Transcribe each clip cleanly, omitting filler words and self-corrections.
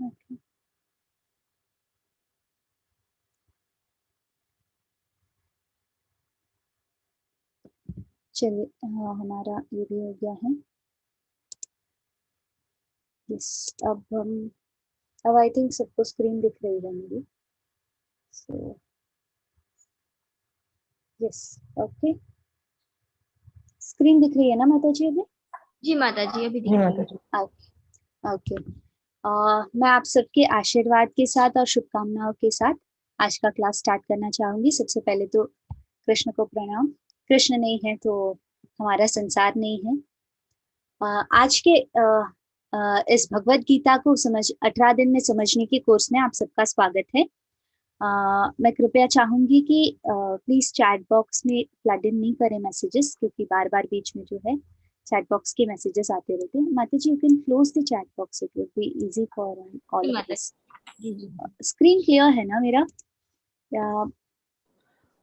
Okay. चलिए, हमारा ये भी हो गया है। यस, अब आई थिंक सबको स्क्रीन दिख रही है मेरी। सो यस, ओके, स्क्रीन दिख रही है ना माता जी अभी? जी माता जी, अभी दिख रही है। ओके, मैं आप सबके आशीर्वाद के साथ और शुभकामनाओं के साथ आज का क्लास स्टार्ट करना चाहूंगी। सबसे पहले तो कृष्ण को प्रणाम। कृष्ण नहीं है तो हमारा संसार नहीं है। आज के इस भगवत गीता को 18 दिन में समझने के कोर्स में आप सबका स्वागत है। मैं कृपया चाहूंगी कि प्लीज चैट बॉक्स में फ्लड इन नहीं करें मैसेजेस, क्योंकि बार बार बीच में जो है चैट बॉक्स के मैसेजेस आते रहते हैं। माता जी, you can close the chat box, it would be easy for all of us. Screen clear है ना मेरा? या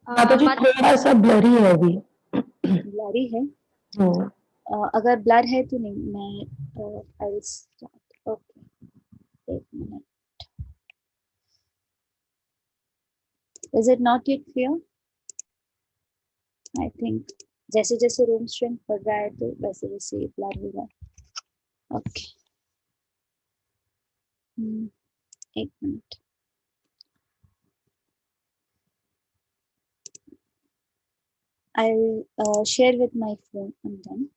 माता जी थोड़ा सा ब्लरी है अभी। ब्लरी है? अगर ब्लर है तो नहीं, मैं आई विल स्टार्ट। ओके, एक minute. Is it not yet clear? I think जैसे जैसे रूम स्ट्रेंथ बढ़ रहा है तो वैसे वैसे ब्लर होगा। ओके, एक minute. I'll share with my phone and then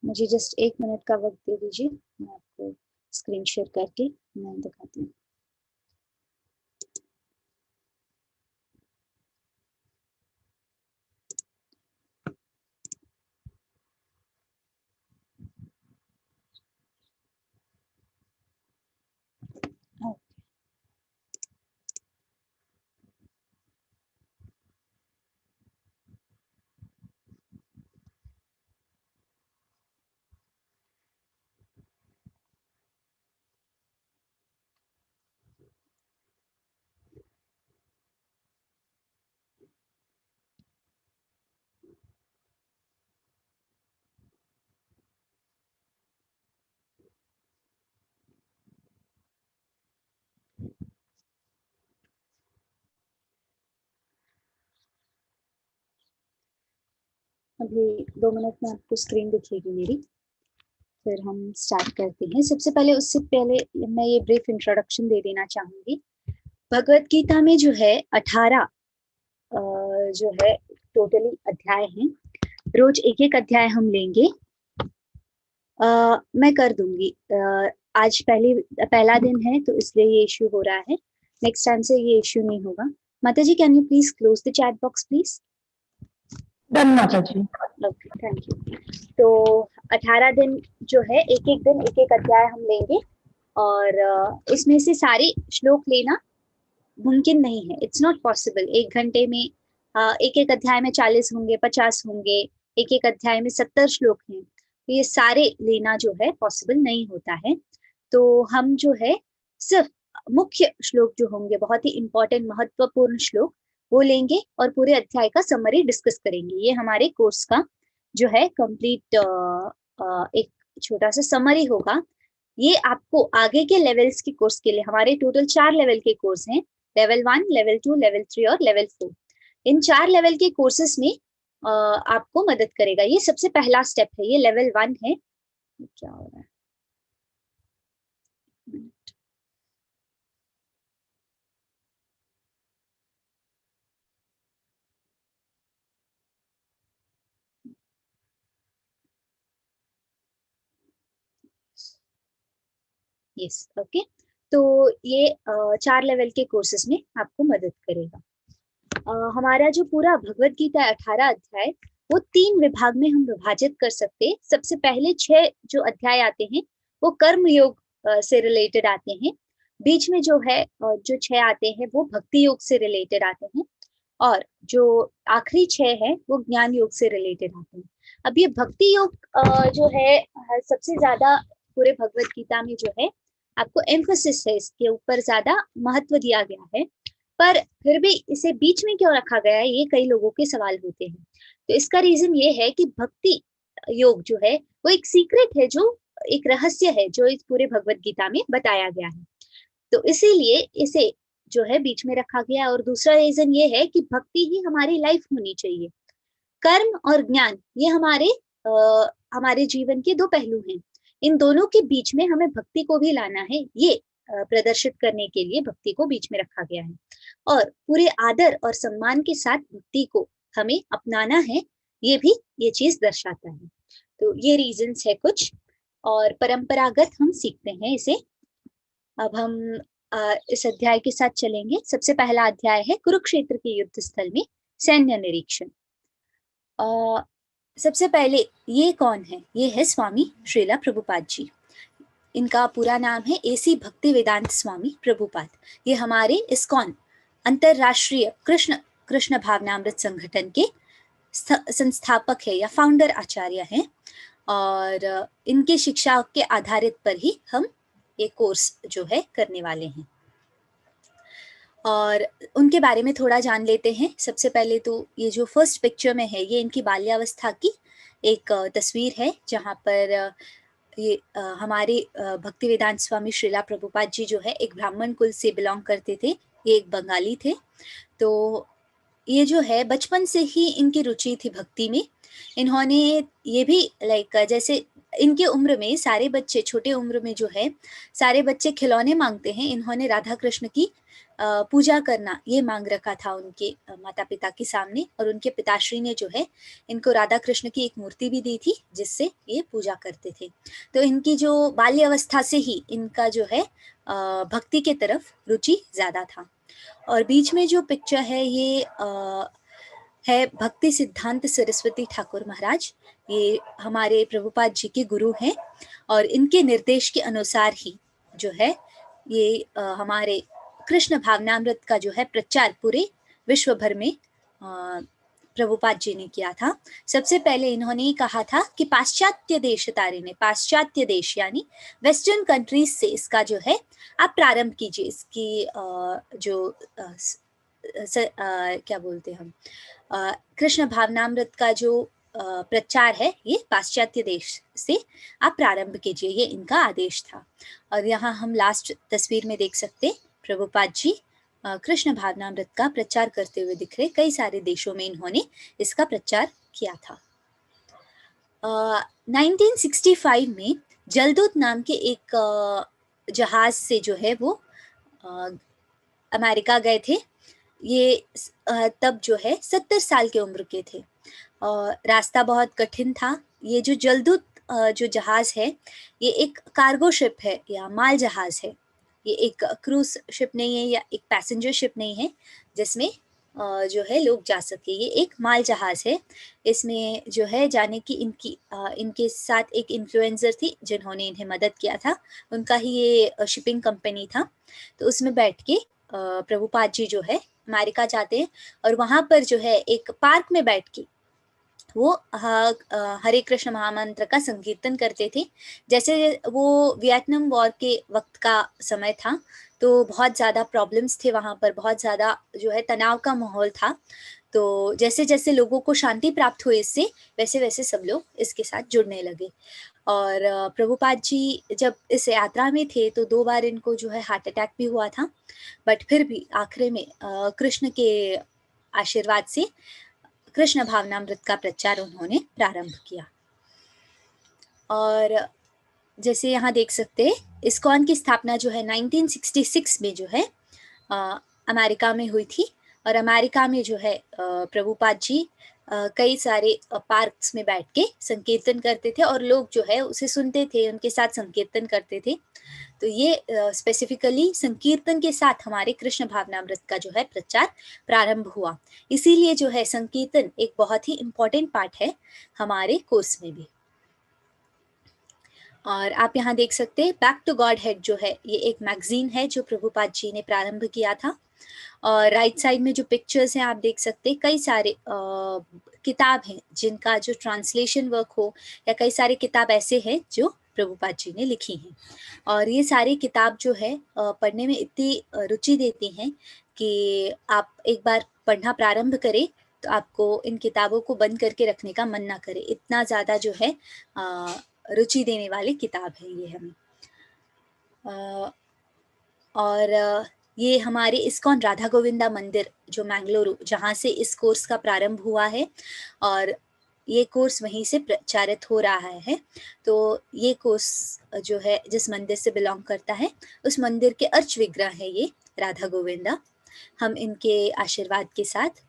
मुझे जस्ट एक मिनट का वक्त दे दीजिए, मैं आपको स्क्रीन शेयर करके मैं दिखाती हूँ। अभी 2 मिनट में आपको स्क्रीन दिखेगी मेरी, फिर हम स्टार्ट करते हैं। सबसे पहले, उससे पहले मैं ये ब्रीफ इंट्रोडक्शन दे देना चाहूंगी। भगवत गीता में जो है 18 जो है टोटली अध्याय हैं। रोज एक एक अध्याय हम लेंगे। मैं कर दूंगी। आज पहला दिन है तो इसलिए ये इश्यू हो रहा है। नेक्स्ट टाइम से ये इश्यू नहीं होगा। माता जी, can you please close the chat box please? Done माता जी। Okay, thank you. तो 18 दिन जो है, एक एक दिन एक एक अध्याय हम लेंगे, और इसमें से सारे श्लोक लेना मुमकिन नहीं है। It's not possible. एक घंटे में एक एक अध्याय में 40 होंगे, 50 होंगे, एक एक अध्याय में 70 श्लोक हैं, तो ये सारे लेना जो है पॉसिबल नहीं होता है। तो हम जो है सिर्फ मुख्य श्लोक जो होंगे, बहुत ही इंपॉर्टेंट महत्वपूर्ण श्लोक, वो लेंगे और पूरे अध्याय का समरी डिस्कस करेंगे। ये हमारे कोर्स का जो है कंप्लीट एक छोटा सा समरी होगा। ये आपको आगे के लेवल्स के कोर्स के लिए, हमारे टोटल 4 लेवल के कोर्स हैं, लेवल 1, लेवल 2, लेवल 3 और लेवल 4। इन 4 लेवल के कोर्सेस में आपको मदद करेगा। ये सबसे पहला स्टेप है, ये लेवल 1 है। क्या हो रहा है? Yes, okay. तो ये 4 लेवल के कोर्सेस में आपको मदद करेगा। हमारा जो पूरा भगवत गीता 18 अध्याय, वो 3 विभाग में हम विभाजित कर सकते हैं। सबसे पहले 6 जो अध्याय आते हैं वो कर्म योग से रिलेटेड आते हैं। बीच में जो है जो 6 आते हैं वो भक्ति योग से रिलेटेड आते हैं, और जो आखिरी 6 है वो ज्ञान योग से रिलेटेड आते हैं। अब ये भक्ति योग जो है सबसे ज्यादा पूरे भगवत गीता में जो है आपको एम्फोसिस है, इसके ऊपर ज्यादा महत्व दिया गया है, पर फिर भी इसे बीच में क्यों रखा गया है, ये कई लोगों के सवाल होते हैं। तो इसका रीजन ये है कि भक्ति योग जो है वो एक सीक्रेट है, जो एक रहस्य है जो इस पूरे भगवत गीता में बताया गया है, तो इसीलिए इसे जो है बीच में रखा गया। और दूसरा रीजन ये है कि भक्ति ही हमारी लाइफ होनी चाहिए। कर्म और ज्ञान ये हमारे जीवन के दो पहलू हैं, इन दोनों के बीच में हमें भक्ति को भी लाना है, ये प्रदर्शित करने के लिए भक्ति को बीच में रखा गया है, और पूरे आदर और सम्मान के साथ भक्ति को हमें अपनाना है, ये भी ये चीज दर्शाता है। तो ये रीजंस है कुछ, और परंपरागत हम सीखते हैं इसे। अब हम इस अध्याय के साथ चलेंगे। सबसे पहला अध्याय है कुरुक्षेत्र के युद्ध स्थल में सैन्य निरीक्षण। सबसे पहले ये कौन है, ये है स्वामी श्रीला प्रभुपाद जी। इनका पूरा नाम है एसी भक्ति वेदांत स्वामी प्रभुपाद। ये हमारे इस्कॉन अंतरराष्ट्रीय कृष्ण भावनामृत संगठन के संस्थापक है या फाउंडर आचार्य हैं, और इनके शिक्षा के आधारित पर ही हम ये कोर्स जो है करने वाले हैं। और उनके बारे में थोड़ा जान लेते हैं। सबसे पहले तो ये जो फर्स्ट पिक्चर में है ये इनकी बाल्यावस्था की एक तस्वीर है, जहाँ पर ये हमारे भक्ति वेदांत स्वामी श्रीला प्रभुपाद जी जो है एक ब्राह्मण कुल से बिलोंग करते थे, ये एक बंगाली थे। तो ये जो है बचपन से ही इनकी रुचि थी भक्ति में। इन्होंने ये भी जैसे इनके उम्र में सारे बच्चे, छोटे उम्र में जो है सारे बच्चे खिलौने मांगते हैं, इन्होंने राधा कृष्ण की पूजा करना ये मांग रखा था उनके माता पिता के सामने, और उनके पिताश्री ने जो है इनको राधा कृष्ण की एक मूर्ति भी दी थी जिससे ये पूजा करते थे। तो इनकी जो बाल्यावस्था से ही इनका जो है भक्ति के तरफ रुचि ज्यादा था। और बीच में जो पिक्चर है ये है भक्ति सिद्धांत सरस्वती ठाकुर महाराज। ये हमारे प्रभुपाद जी के गुरु हैं, और इनके निर्देश के अनुसार ही जो है ये हमारे कृष्ण भावनामृत का जो है प्रचार पूरे विश्व भर में प्रभुपाद जी ने किया था। सबसे पहले इन्होंने कहा था कि पाश्चात्य देश तारिणे, पाश्चात्य देश यानी वेस्टर्न कंट्रीज से इसका जो है आप प्रारंभ कीजिए। इसकी जो क्या बोलते हैं हम, कृष्ण भावनामृत का जो प्रचार है ये पाश्चात्य देश से आप प्रारंभ कीजिए, ये इनका आदेश था। और यहाँ हम लास्ट तस्वीर में देख सकते प्रभुपाद जी कृष्ण भावनामृत का प्रचार करते हुए दिख रहे। कई सारे देशों में इन्होंने इसका प्रचार किया था। 1965 में जलदूत नाम के एक जहाज से जो है वो अमेरिका गए थे। ये तब जो है 70 साल के उम्र के थे, और रास्ता बहुत कठिन था। ये जो जलदूत जो जहाज है ये एक कार्गो शिप है या माल जहाज है, ये एक क्रूज शिप नहीं है या एक पैसेंजर शिप नहीं है जिसमें जो है लोग जा सके। ये एक माल जहाज है। इसमें जो है जाने की इनके साथ एक इन्फ्लुएंसर थी जिन्होंने इन्हें मदद किया था, उनका ही ये शिपिंग कंपनी था। तो उसमें बैठ के प्रभुपाद जी जो है अमेरिका जाते हैं, और वहां पर जो है एक पार्क में बैठ के वो हरे कृष्ण महामंत्र का संकीर्तन करते थे। जैसे वो वियतनाम वॉर के वक्त का समय था, तो बहुत ज़्यादा प्रॉब्लम्स थे वहाँ पर, बहुत ज़्यादा जो है तनाव का माहौल था। तो जैसे जैसे लोगों को शांति प्राप्त हुई इससे, वैसे वैसे सब लोग इसके साथ जुड़ने लगे। और प्रभुपाद जी जब इस यात्रा में थे तो 2 बार इनको जो है हार्ट अटैक भी हुआ था, बट फिर भी आखिर में कृष्ण के आशीर्वाद से कृष्ण भावनामृत का प्रचार उन्होंने प्रारंभ किया। और जैसे यहाँ देख सकते हैं इस्कॉन की स्थापना जो है 1966 में जो है अमेरिका में हुई थी, और अमेरिका में जो है प्रभुपाद जी कई सारे पार्क्स में बैठ के संकीर्तन करते थे और लोग जो है उसे सुनते थे, उनके साथ संकीर्तन करते थे। तो ये स्पेसिफिकली संकीर्तन के साथ हमारे कृष्ण भावनामृत का जो है प्रचार प्रारंभ हुआ। इसीलिए जो है संकीर्तन एक बहुत ही इम्पोर्टेंट पार्ट है हमारे कोर्स में भी। और आप यहाँ देख सकते हैं बैक टू गॉड हेड जो है ये एक मैगजीन है जो प्रभुपाद जी ने प्रारंभ किया था। और राइट साइड में जो पिक्चर्स हैं आप देख सकते हैं कई सारे किताब हैं जिनका जो ट्रांसलेशन वर्क हो, या कई सारे किताब ऐसे हैं जो प्रभुपाद जी ने लिखी हैं। और ये सारी किताब जो है पढ़ने में इतनी रुचि देती हैं कि आप एक बार पढ़ना प्रारंभ करें तो आपको इन किताबों को बंद करके रखने का मन ना करे, इतना ज़्यादा जो है रुचि देने वाली किताब है ये हमें। और ये हमारे इस्कॉन राधा गोविंदा मंदिर जो मैंगलुरु, जहाँ से इस कोर्स का प्रारंभ हुआ है और ये कोर्स वहीं से प्रचारित हो रहा है। तो ये कोर्स जो है जिस मंदिर से बिलोंग करता है उस मंदिर के अर्च विग्रह है ये राधा गोविंदा। हम इनके आशीर्वाद के साथ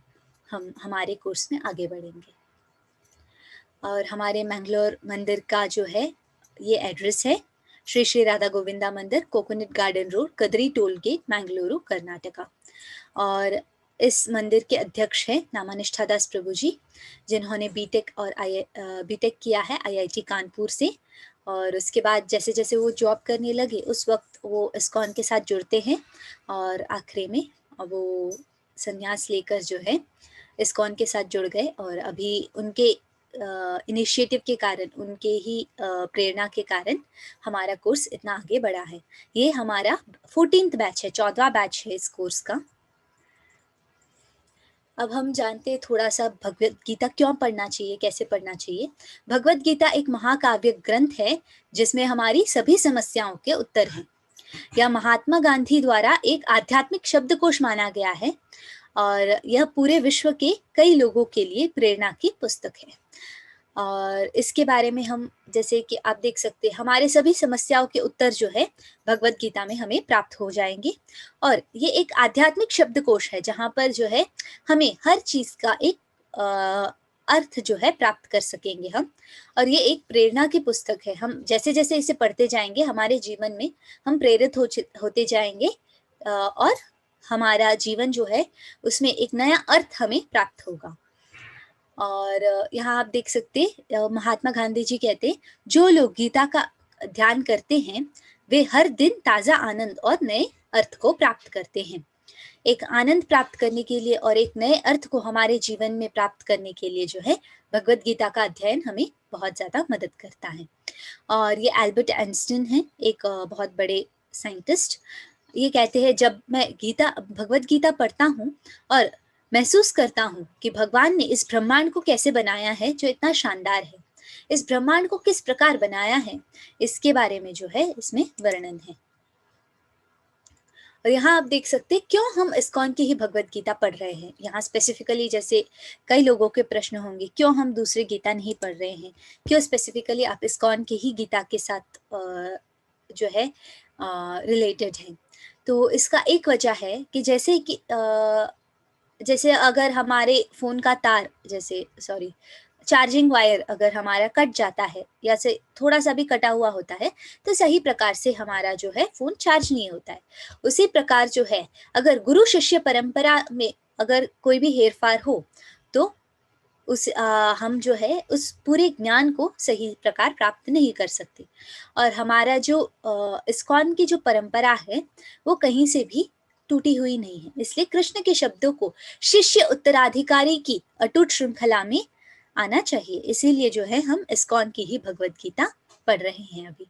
हम हमारे कोर्स में आगे बढ़ेंगे। और हमारे मैंगलोर मंदिर का जो है ये एड्रेस है श्री श्री राधा गोविंदा मंदिर, coconut garden road, Kadri toll gate, Mangaluru, Karnataka. और इस मंदिर के अध्यक्ष हैं नामानिष्ठा दास प्रभु जी, जिन्होंने बीटेक और बीटेक किया है IIT कानपुर से। और उसके बाद जैसे जैसे वो जॉब करने लगे उस वक्त वो इस्कॉन के साथ जुड़ते हैं और आखिरी में वो संन्यास लेकर जो है इस्कॉन के साथ जुड़ गए। और अभी उनके इनिशिएटिव के कारण, उनके ही प्रेरणा के कारण हमारा कोर्स इतना आगे बढ़ा है। ये हमारा 14th बैच है, 14वां बैच है इस कोर्स का। अब हम जानते हैं थोड़ा सा भगवत गीता क्यों पढ़ना चाहिए, कैसे पढ़ना चाहिए। भगवत गीता एक महाकाव्य ग्रंथ है जिसमें हमारी सभी समस्याओं के उत्तर हैं। यह महात्मा गांधी द्वारा एक आध्यात्मिक शब्दकोश माना गया है और यह पूरे विश्व के कई लोगों के लिए प्रेरणा की पुस्तक है। और इसके बारे में हम जैसे कि आप देख सकते हैं हमारे सभी समस्याओं के उत्तर जो है भगवत गीता में हमें प्राप्त हो जाएंगे। और ये एक आध्यात्मिक शब्दकोश है जहाँ पर जो है हमें हर चीज का एक अर्थ जो है प्राप्त कर सकेंगे हम। और ये एक प्रेरणा की पुस्तक है। हम जैसे जैसे इसे पढ़ते जाएंगे हमारे जीवन में हम प्रेरित होते जाएंगे और हमारा जीवन जो है उसमें एक नया अर्थ हमें प्राप्त होगा। और यहाँ आप देख सकते महात्मा गांधी जी कहते जो लोग गीता का ध्यान करते हैं वे हर दिन ताजा आनंद और नए अर्थ को प्राप्त करते हैं। एक आनंद प्राप्त करने के लिए और एक नए अर्थ को हमारे जीवन में प्राप्त करने के लिए जो है भगवत गीता का अध्ययन हमें बहुत ज्यादा मदद करता है। और ये एल्बर्ट आइंस्टीन है, एक बहुत बड़े साइंटिस्ट। ये कहते हैं जब मैं भगवत गीता पढ़ता हूँ और महसूस करता हूँ कि भगवान ने इस ब्रह्मांड को कैसे बनाया है जो इतना शानदार है, इस ब्रह्मांड को किस प्रकार बनाया है, इसके बारे में जो है इसमें वर्णन है। और यहाँ आप देख सकते हैं क्यों हम इस्कॉन की ही भगवत गीता पढ़ रहे हैं। यहाँ स्पेसिफिकली जैसे कई लोगों के प्रश्न होंगे क्यों हम दूसरे गीता नहीं पढ़ रहे हैं, क्यों स्पेसिफिकली आप इस्कॉन की ही गीता के साथ जो है रिलेटेड है। तो इसका एक वजह है कि जैसे अगर हमारे फोन का तार चार्जिंग वायर अगर हमारा कट जाता है या से थोड़ा सा भी कटा हुआ होता है तो सही प्रकार से हमारा जो है फोन चार्ज नहीं होता है। उसी प्रकार जो है अगर गुरु शिष्य परंपरा में अगर कोई भी हेरफार हो तो हम जो है उस पूरे ज्ञान को सही प्रकार प्राप्त नहीं कर सकते। और हमारा जो इस्कॉन की जो परंपरा है वो कहीं से भी टूटी हुई नहीं है। इसलिए कृष्ण के शब्दों को शिष्य उत्तराधिकारी की अटूट श्रृंखला में आना चाहिए। इसीलिए जो है हम इस्कॉन की ही भगवत गीता पढ़ रहे हैं अभी।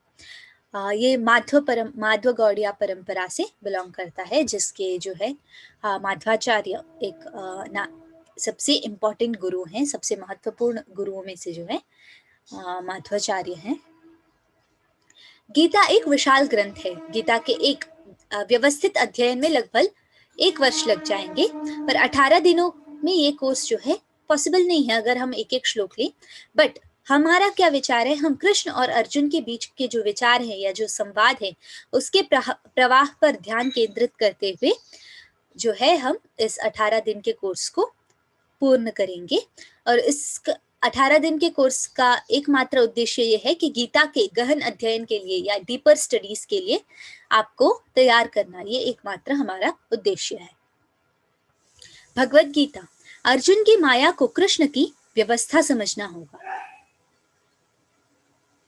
ये माध्व गौड़िया परंपरा से बिलोंग करता है जिसके जो है माध्वाचार्य एक सबसे इम्पोर्टेंट गुरु हैं, सबसे महत्वपूर्ण गुरुओं में से जो है माध्वाचार्य हैं। गीता एक विशाल ग्रंथ है। गीता के एक व्यवस्थित अध्ययन में लगभग 1 वर्ष लग जाएंगे, पर 18 दिनों में ये कोर्स जो है पॉसिबल नहीं है अगर हम एक एक श्लोक लें। बट हमारा क्या विचार है, हम कृष्ण और अर्जुन के बीच के जो विचार है या जो संवाद है उसके प्रवाह पर ध्यान केंद्रित करते हुए जो है हम इस 18 दिन के कोर्स को पूर्ण करेंगे। और इस 18 दिन के कोर्स का एकमात्र उद्देश्य ये है कि गीता के गहन अध्ययन के लिए या डीपर स्टडीज के लिए आपको तैयार करना, ये एकमात्र हमारा उद्देश्य है। भगवत गीता, अर्जुन की माया को कृष्ण की व्यवस्था समझना होगा।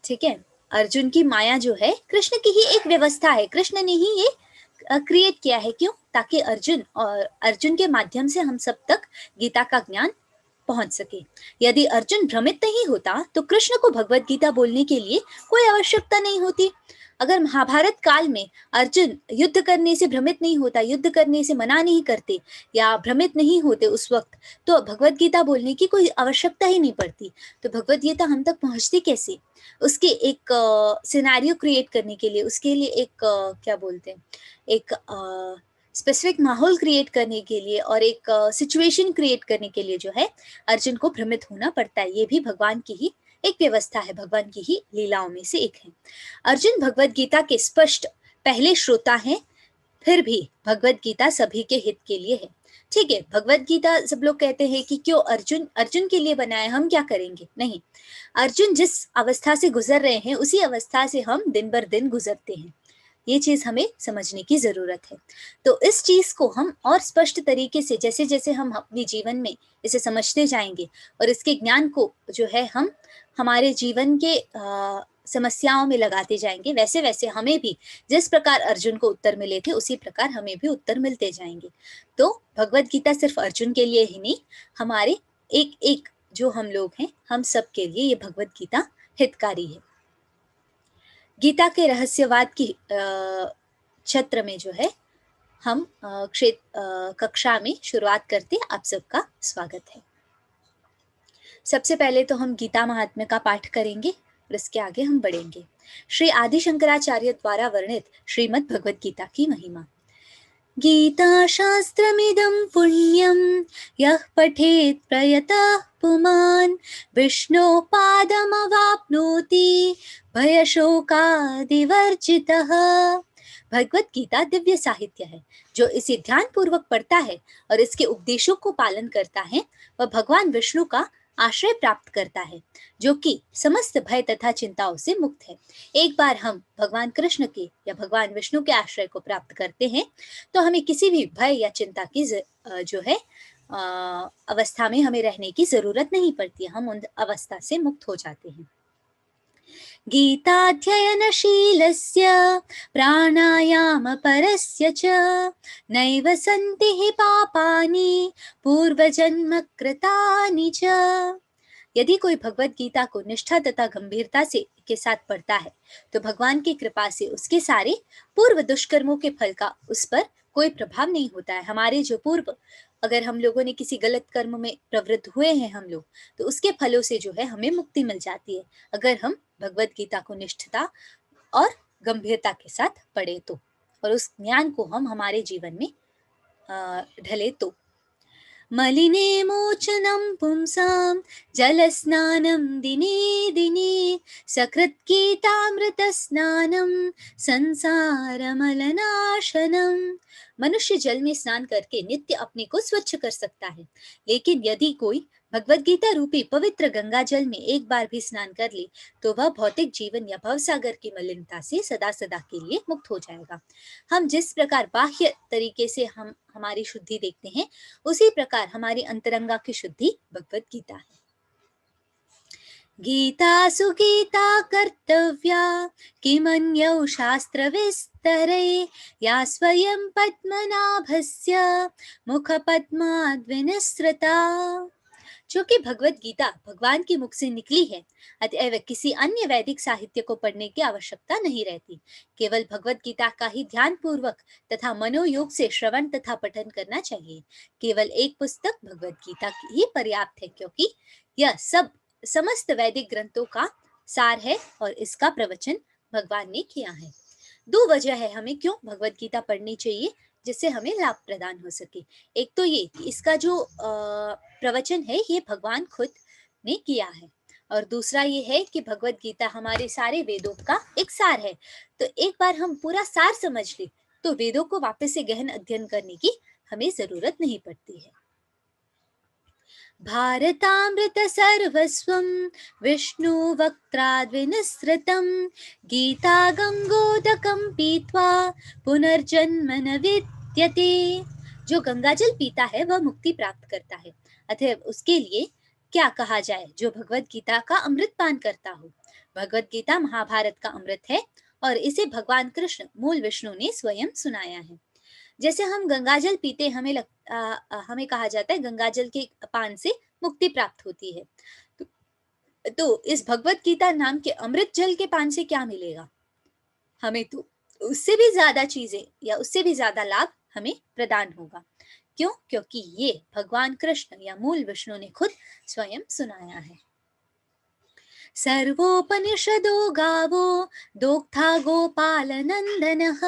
ठीक है, अर्जुन की माया जो है कृष्ण की ही एक व्यवस्था है, कृष्ण ने ही ये क्रिएट किया है। क्यों? ताकि अर्जुन के माध्यम से हम सब तक गीता का ज्ञान पहुंच सके। यदि अर्जुन भ्रमित नहीं होता तो कृष्ण को भगवत गीता बोलने के लिए कोई आवश्यकता नहीं होती। अगर महाभारत काल में अर्जुन युद्ध करने से भ्रमित नहीं होता, युद्ध करने से मना नहीं करते या भ्रमित नहीं होते उस वक्त, तो भगवत गीता बोलने की कोई आवश्यकता ही नहीं पड़ती। तो भगवत गीता हम तक पहुंचती कैसे? उसके एक सिनेरियो क्रिएट करने के लिए, उसके लिए एक क्या बोलते हैं, एक स्पेसिफिक माहौल क्रिएट करने के लिए और एक सिचुएशन क्रिएट करने के लिए जो है अर्जुन को भ्रमित होना पड़ता है। ये भी भगवान की ही एक व्यवस्था है, भगवान की ही लीलाओं में से एक है। अर्जुन भगवत गीता के स्पष्ट पहले श्रोता हैं, फिर भी भगवत गीता सभी के हित के लिए है। ठीक है, भगवत गीता सब लोग कहते हैं कि क्यों अर्जुन के लिए बनाए, हम क्या करेंगे? नहीं, अर्जुन जिस अवस्था से गुजर रहे हैं उसी अवस्था से हम दिन भर दिन गुजरते हैं। ये चीज हमें समझने की जरूरत है। तो इस चीज को हम और स्पष्ट तरीके से जैसे जैसे हम अपने जीवन में इसे समझते जाएंगे और इसके ज्ञान को जो है हम हमारे जीवन के समस्याओं में लगाते जाएंगे, वैसे वैसे हमें भी जिस प्रकार अर्जुन को उत्तर मिले थे उसी प्रकार हमें भी उत्तर मिलते जाएंगे। तो भगवत गीता सिर्फ अर्जुन के लिए ही नहीं, हमारे एक एक जो हम लोग हैं हम सब के लिए ये भगवत गीता हितकारी है। गीता के रहस्यवाद की क्षेत्र में जो है हम कक्षा में शुरुआत करते। आप सबका स्वागत है। सबसे पहले तो हम गीता महात्म्य का पाठ करेंगे और इसके आगे हम बढ़ेंगे। श्री आदि शंकराचार्य द्वारा वर्णित श्रीमद् भगवत गीता की महिमा। गीता शास्त्रमिदं पुण्यं यः पठेत् प्रयतः पुमान् विष्णो पादमवाप्नोति भयशोकादिवर्जितः। भगवत गीता दिव्य साहित्य है। जो इसे ध्यान पूर्वक पढ़ता है और इसके उपदेशों को पालन करता है वह भगवान विष्णु का आश्रय प्राप्त करता है, जो कि समस्त भय तथा चिंताओं से मुक्त है। एक बार हम भगवान कृष्ण के या भगवान विष्णु के आश्रय को प्राप्त करते हैं तो हमें किसी भी भय या चिंता की जो है अवस्था में हमें रहने की जरूरत नहीं पड़ती है, हम उन अवस्था से मुक्त हो जाते हैं। गीताध्ययनशीलस्य प्राणायामपरस्य च नैव सन्ति हि पापानि पूर्वजन्म कृतानि च। यदि कोई भगवत गीता को निष्ठा तथा गंभीरता से के साथ पढ़ता है तो भगवान की कृपा से उसके सारे पूर्व दुष्कर्मों के फल का उस पर कोई प्रभाव नहीं होता है। हमारे जो पूर्व, अगर हम लोगों ने किसी गलत कर्म में प्रवृत्त हुए हैं हम लोग, तो उसके फलों से जो है हमें मुक्ति मिल जाती है अगर हम भगवत गीता को निष्ठता और गंभीरता के साथ पढ़े तो, और उस ज्ञान को हम हमारे जीवन में ढले तो। मलिने मोचनं पुंसां जलस्नानं दिने दिने सकृत् गीतामृत स्नानं संसारमलनाशनम्। मनुष्य जल में स्नान करके नित्य अपने को स्वच्छ कर सकता है, लेकिन यदि कोई भगवत गीता रूपी पवित्र गंगा जल में एक बार भी स्नान कर ले तो वह भौतिक जीवन या भवसागर की मलिनता से सदा सदा के लिए मुक्त हो जाएगा। हम जिस प्रकार बाह्य तरीके से हम हमारी शुद्धि देखते हैं उसी प्रकार हमारी अंतरंगा की शुद्धि भगवत गीता है। गीतासु गीता कर्तव्या किमन्यौ शास्त्र विस्तरे या स्वयं पद्मनाभस्य मुख पद्माद्विनिसृता। जो कि भगवत गीता भगवान के मुख से निकली है, अतएव किसी अन्य वैदिक साहित्य को पढ़ने की आवश्यकता नहीं रहती। केवल भगवत गीता का ही ध्यान पूर्वक तथा मनोयोग से श्रवण तथा पठन करना चाहिए। केवल एक पुस्तक भगवत गीता ही पर्याप्त है, क्योंकि यह समस्त वैदिक ग्रंथों का सार है और इसका प्रवचन भगवान ने किया है। दो वजह है हमें क्यों भगवत गीता पढ़नी चाहिए जिससे हमें लाभ प्रदान हो सके। एक तो ये कि इसका जो प्रवचन है ये भगवान खुद ने किया है, और दूसरा ये है कि भगवत गीता हमारे सारे वेदों का एक सार है। तो एक बार हम पूरा सार समझ ले तो वेदों को वापस से गहन अध्ययन करने की हमें जरूरत नहीं पड़ती है। भारतामृत सर्वस्वं विष्णु वक्त्राद्विनिसृतं गीता गंगोदकं पीत्वा पुनर्जन्म न विद्यते। जो गंगाजल पीता है वह मुक्ति प्राप्त करता है, अतः उसके लिए क्या कहा जाए, जो भगवत गीता का अमृत पान करता हो। भगवत गीता महाभारत का अमृत है और इसे भगवान कृष्ण मूल विष्णु ने स्वयं सुनाया है। जैसे हम गंगाजल पीते हमें कहा जाता है गंगाजल के पान से मुक्ति प्राप्त होती है, तो इस भगवत गीता नाम के अमृत जल के पान से क्या मिलेगा हमें, तो उससे भी ज्यादा चीजें या उससे भी ज्यादा लाभ हमें प्रदान होगा। क्यों? क्योंकि ये भगवान कृष्ण या मूल विष्णु ने खुद स्वयं सुनाया है। सर्वोपनिषदो गावो दोग्धा गोपाल नंदनः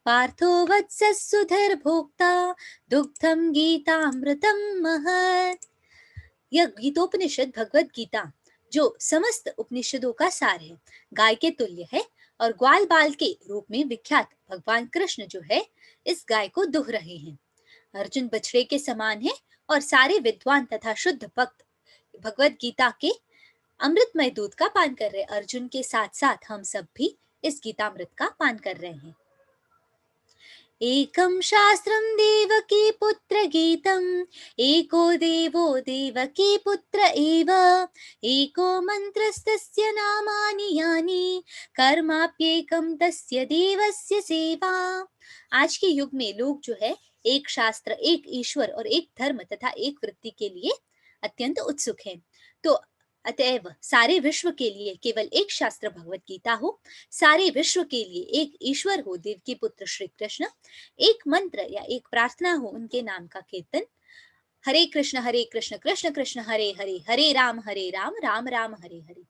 पार्थो वत्सः सुधर्भोक्ता दुग्धम गीतामृतम महत्। यह गीतोपनिषद भगवत गीता जो समस्त उपनिषदों का सार है, गाय के तुल्य है और ग्वाल बाल के रूप में विख्यात भगवान कृष्ण जो है इस गाय को दुह रहे हैं। अर्जुन बछड़े के समान है और सारे विद्वान तथा शुद्ध भक्त भगवत गीता के अमृतमय दूध का पान कर रहे। अर्जुन के साथ साथ हम सब भी इस गीतामृत का पान कर रहे हैं। एकं शास्त्रं देवकी पुत्र गीतम् एको देवो देवकी पुत्र एव एको मंत्रस्तस्य नामानि यानि कर्माप्येकं तस्य देवस्य सेवा। आज के युग में लोग जो है एक शास्त्र, एक ईश्वर और एक धर्म तथा एक वृत्ति के लिए अत्यंत उत्सुक हैं। तो अतएव सारे विश्व के लिए केवल एक शास्त्र भगवत गीता हो, सारे विश्व के लिए एक ईश्वर हो देवकी पुत्र श्री कृष्ण, एक मंत्र या एक प्रार्थना हो उनके नाम का कीर्तन, हरे कृष्ण कृष्ण कृष्ण हरे हरे, हरे राम राम राम हरे हरे,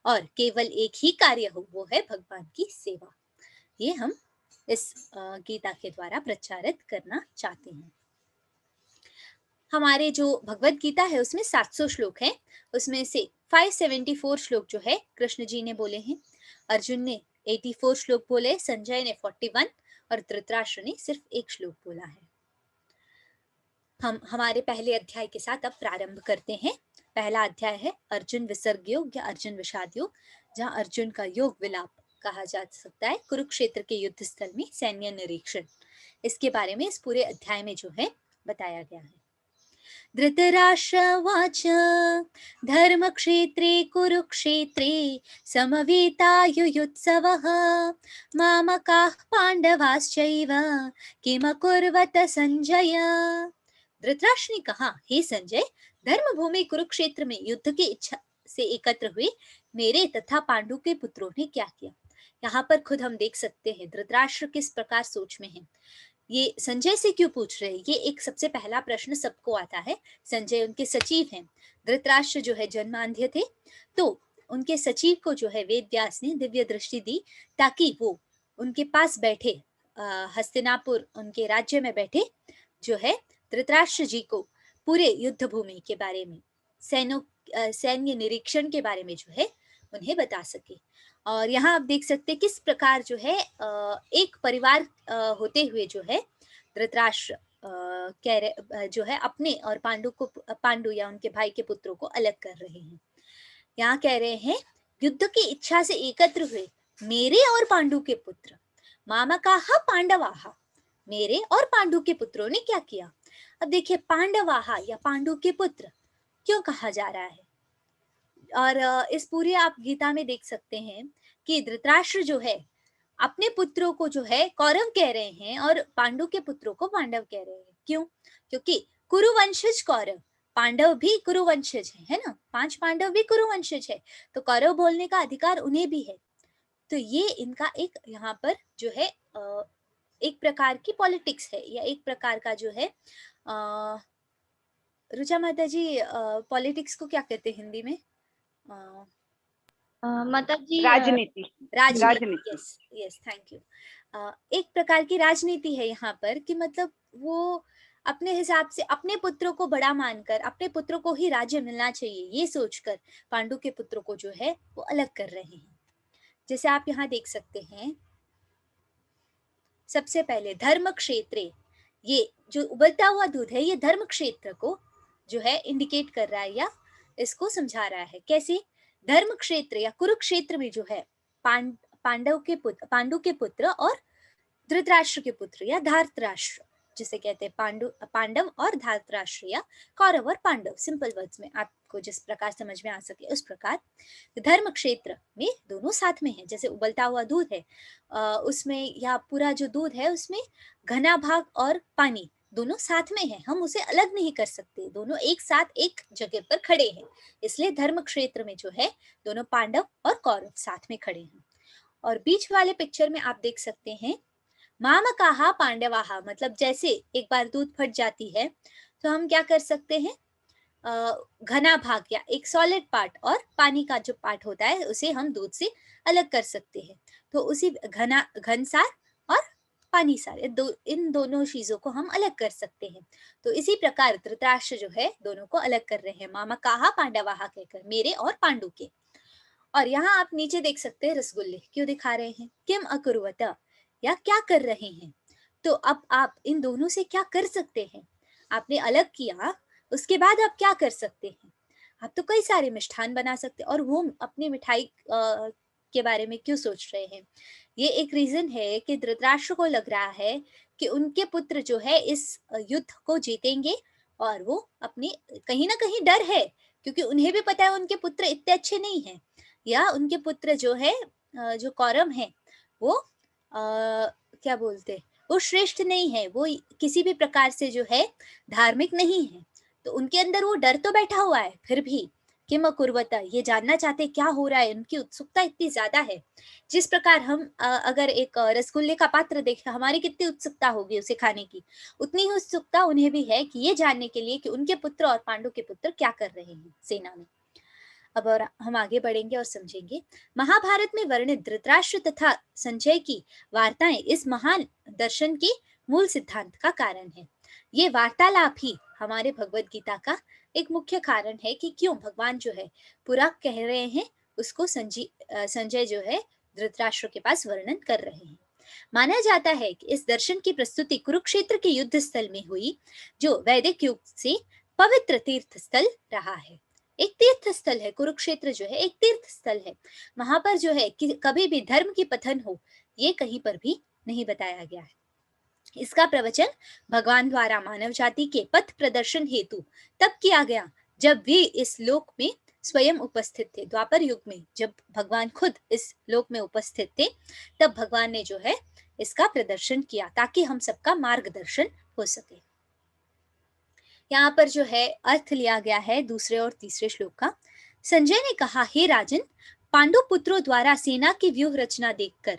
और केवल एक ही कार्य हो, वो है भगवान की सेवा। ये हम इस गीता के द्वारा प्रचारित करना चाहते हैं। हमारे जो भगवत गीता है उसमें 700 श्लोक हैं, उसमें से 574 श्लोक जो है कृष्ण जी ने बोले हैं, अर्जुन ने 84 श्लोक बोले, संजय ने 41 और धृतराष्ट्र ने सिर्फ एक श्लोक बोला है। हम हमारे पहले अध्याय के साथ अब प्रारंभ करते हैं। पहला अध्याय है अर्जुन विसर्ग योग या अर्जुन विषाद योग, जहाँ अर्जुन का योग विलाप कहा जा सकता है, कुरुक्षेत्र के युद्ध स्थल में सैन्य निरीक्षण, इसके बारे में इस पूरे अध्याय में जो है बताया गया है। धृतराष्ट्रवाच धर्मक्षेत्रे कुरुक्षेत्रे समवेतायुयुत्सवः मामकाः पांडवाश्चैव किमकुर्वत संजय। धृतराष्ट्र ने कहा, हे संजय, धर्म भूमि कुरुक्षेत्र में युद्ध की इच्छा से एकत्र हुए मेरे तथा पांडु के पुत्रों ने क्या किया। यहाँ पर खुद हम देख सकते हैं धृतराष्ट्र किस प्रकार सोच में है। ये संजय से क्यों पूछ रहे हैं, ये एक सबसे पहला प्रश्न सबको आता है। संजय उनके सचिव हैं, धृतराष्ट्र जो है जन्मांध्य थे, तो उनके सचिव को जो है वेद व्यास ने दिव्य दृष्टि दी ताकि वो उनके पास बैठे, हस्तिनापुर उनके राज्य में बैठे जो है धृतराष्ट्र जी को पूरे युद्ध भूमि के बारे में, सैन्य निरीक्षण के बारे में जो है उन्हें बता सके। और यहाँ आप देख सकते किस प्रकार जो है एक परिवार होते हुए जो है धृतराष्ट्र कह रहे जो है अपने और पांडु या उनके भाई के पुत्रों को अलग कर रहे हैं। यहाँ कह रहे हैं युद्ध की इच्छा से एकत्र हुए मेरे और पांडु के पुत्र, मामकाः पांडवाः, मेरे और पांडु के पुत्रों ने क्या किया। अब देखिए पांडवाः या पांडु के पुत्र क्यों कहा जा रहा है, और इस पूरे आप गीता में देख सकते हैं कि धृतराष्ट्र जो है अपने पुत्रों को जो है कौरव कह रहे हैं और पांडु के पुत्रों को पांडव कह रहे हैं। क्यों? क्योंकि कुरुवंशज कौरव, पांडव भी कुरुवंशज है ना, 5 पांडव भी कुरुवंशज है, तो कौरव बोलने का अधिकार उन्हें भी है। तो ये इनका एक यहाँ पर जो है एक प्रकार की पॉलिटिक्स है या एक प्रकार का जो है रुचा माता जी पॉलिटिक्स को क्या कहते हैं हिंदी में? माता जी राजनीति। राजनीति, यस यस, थैंक यू। एक प्रकार की राजनीति है यहाँ पर कि मतलब वो अपने हिसाब से अपने पुत्रों को बड़ा मानकर अपने पुत्रों को ही राज्य मिलना चाहिए ये सोचकर पांडु के पुत्रों को जो है वो अलग कर रहे हैं। जैसे आप यहाँ देख सकते हैं सबसे पहले धर्म क्षेत्रे, ये जो उबलता हुआ दूध है ये धर्म क्षेत्र को जो है इंडिकेट कर रहा है या इसको समझा रहा है। कैसे? धर्म क्षेत्र या कुरुक्षेत्र में जो है पांडु के पुत्र और धृतराष्ट्र के पुत्र या धार्तराष्ट्र जिसे कहते हैं पांडव और धार्तराष्ट्र या कौरव और पांडव, सिंपल वर्ड्स में आपको जिस प्रकार समझ में आ सके उस प्रकार धर्म क्षेत्र में दोनों साथ में है। जैसे उबलता हुआ दूध है, उसमें या पूरा जो दूध है उसमें घना भाग और पानी दोनों साथ में है, हम उसे अलग नहीं कर सकते, दोनों एक साथ एक जगह पर खड़े हैं। इसलिए धर्म क्षेत्र में जो है दोनों पांडव और कौरव साथ में खड़े हैं। और बीच वाले पिक्चर में आप देख सकते हैं मामकाहा पांडवाहा, मतलब जैसे एक बार दूध फट जाती है तो हम क्या कर सकते हैं, घना भाग या एक सॉलिड पार्ट और पानी का जो पार्ट होता है उसे हम दूध से अलग कर सकते हैं। तो उसी घन सार और पानी सार इन दोनों चीजों को हम अलग कर सकते हैं। तो इसी प्रकार धृतराष्ट्र जो है दोनों को अलग कर रहे हैं, मामकाहा पांडवाहा कहकर, मेरे और पांडु के। और यहाँ आप नीचे देख सकते हैं रसगुल्ले क्यों दिखा रहे हैं, किम अकुर्वत, या क्या कर रहे हैं। तो अब आप इन दोनों से क्या कर सकते हैं, आपने अलग किया उसके बाद आप क्या कर सकते हैं, आप तो कई सारे मिष्ठान बना सकते हैं। और वो अपनी मिठाई के बारे में क्यों सोच रहे हैं, ये एक रीजन है कि धृतराष्ट्र को लग रहा है कि उनके पुत्र जो है इस युद्ध को जीतेंगे, और वो अपनी कहीं ना कहीं डर है क्योंकि उन्हें भी पता है उनके पुत्र इतने अच्छे नहीं हैं, या उनके पुत्र जो है जो कौरव हैं वो क्या बोलते, वो श्रेष्ठ नहीं है, वो किसी भी प्रकार से जो है धार्मिक नहीं है। तो उनके अंदर वो डर तो बैठा हुआ है, फिर भी किम अकुर्वत, ये जानना चाहते क्या हो रहा है, उनकी उत्सुकता इतनी ज्यादा है। जिस प्रकार हम अगर एक रसगुल्ले का पात्र देखें, हमारी कितनी उत्सुकता होगी उसे खाने की, उतनी ही उत्सुकता उन्हें भी है कि ये जानने के लिए कि उनके पुत्र और पांडु के पुत्र क्या कर रहे हैं सेना में। अब और हम आगे बढ़ेंगे और समझेंगे। महाभारत में वर्णित धृतराष्ट्र तथा संजय की वार्ताएं इस महान दर्शन के मूल सिद्धांत का कारण है। ये वार्तालाप ही हमारे भगवत गीता का एक मुख्य कारण है कि क्यों भगवान जो है पूरा कह रहे हैं उसको संजय जो है धृतराष्ट्र के पास वर्णन कर रहे हैं। माना जाता है कि इस दर्शन की प्रस्तुति कुरुक्षेत्र के युद्ध स्थल में हुई, जो वैदिक युग से पवित्र तीर्थ स्थल रहा है। एक तीर्थ स्थल है कुरुक्षेत्र, जो है एक तीर्थ स्थल है, वहां पर जो है कि कभी भी धर्म की पतन हो ये कहीं पर भी नहीं बताया गया है। इसका प्रवचन भगवान द्वारा मानव जाति के पथ प्रदर्शन हेतु तब किया गया जब वे इस लोक में स्वयं उपस्थित थे। द्वापर युग में जब भगवान खुद इस लोक में उपस्थित थे तब भगवान ने जो है इसका प्रदर्शन किया ताकि हम सबका मार्गदर्शन हो सके। यहाँ पर जो है अर्थ लिया गया है दूसरे और तीसरे श्लोक का। संजय ने कहा, हे राजन, पांडु पुत्रों द्वारा सेना की व्यूह रचना देखकर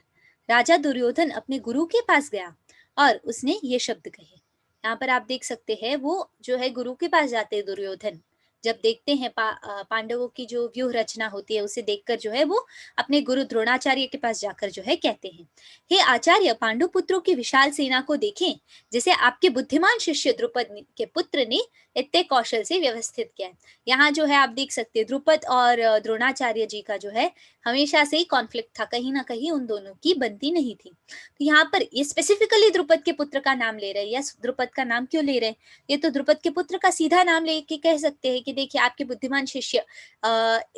राजा दुर्योधन अपने गुरु के पास गया और उसने ये शब्द कहे। यहाँ पर आप देख सकते हैं वो जो है गुरु के पास जाते हैं दुर्योधन, जब देखते हैं पांडवों की जो व्यूह रचना होती है उसे देखकर जो है वो अपने गुरु द्रोणाचार्य के पास जाकर जो है कहते हैं, हे आचार्य, पांडु पुत्रों की विशाल सेना को देखें जिसे आपके बुद्धिमान शिष्य द्रुपद के पुत्र ने इतने कौशल से व्यवस्थित किया है। यहाँ जो है आप देख सकते हैं द्रुपद और द्रोणाचार्य जी का जो है हमेशा से ही कॉन्फ्लिक्ट था, कहीं ना कहीं उन दोनों की बनती नहीं थी। तो यहाँ पर ये स्पेसिफिकली द्रुपद के पुत्र का नाम ले रहे हैं, या द्रुपद का नाम क्यों ले रहे हैं, ये तो द्रुपद के पुत्र का सीधा नाम लेके कह सकते हैं कि देखिए आपके बुद्धिमान शिष्य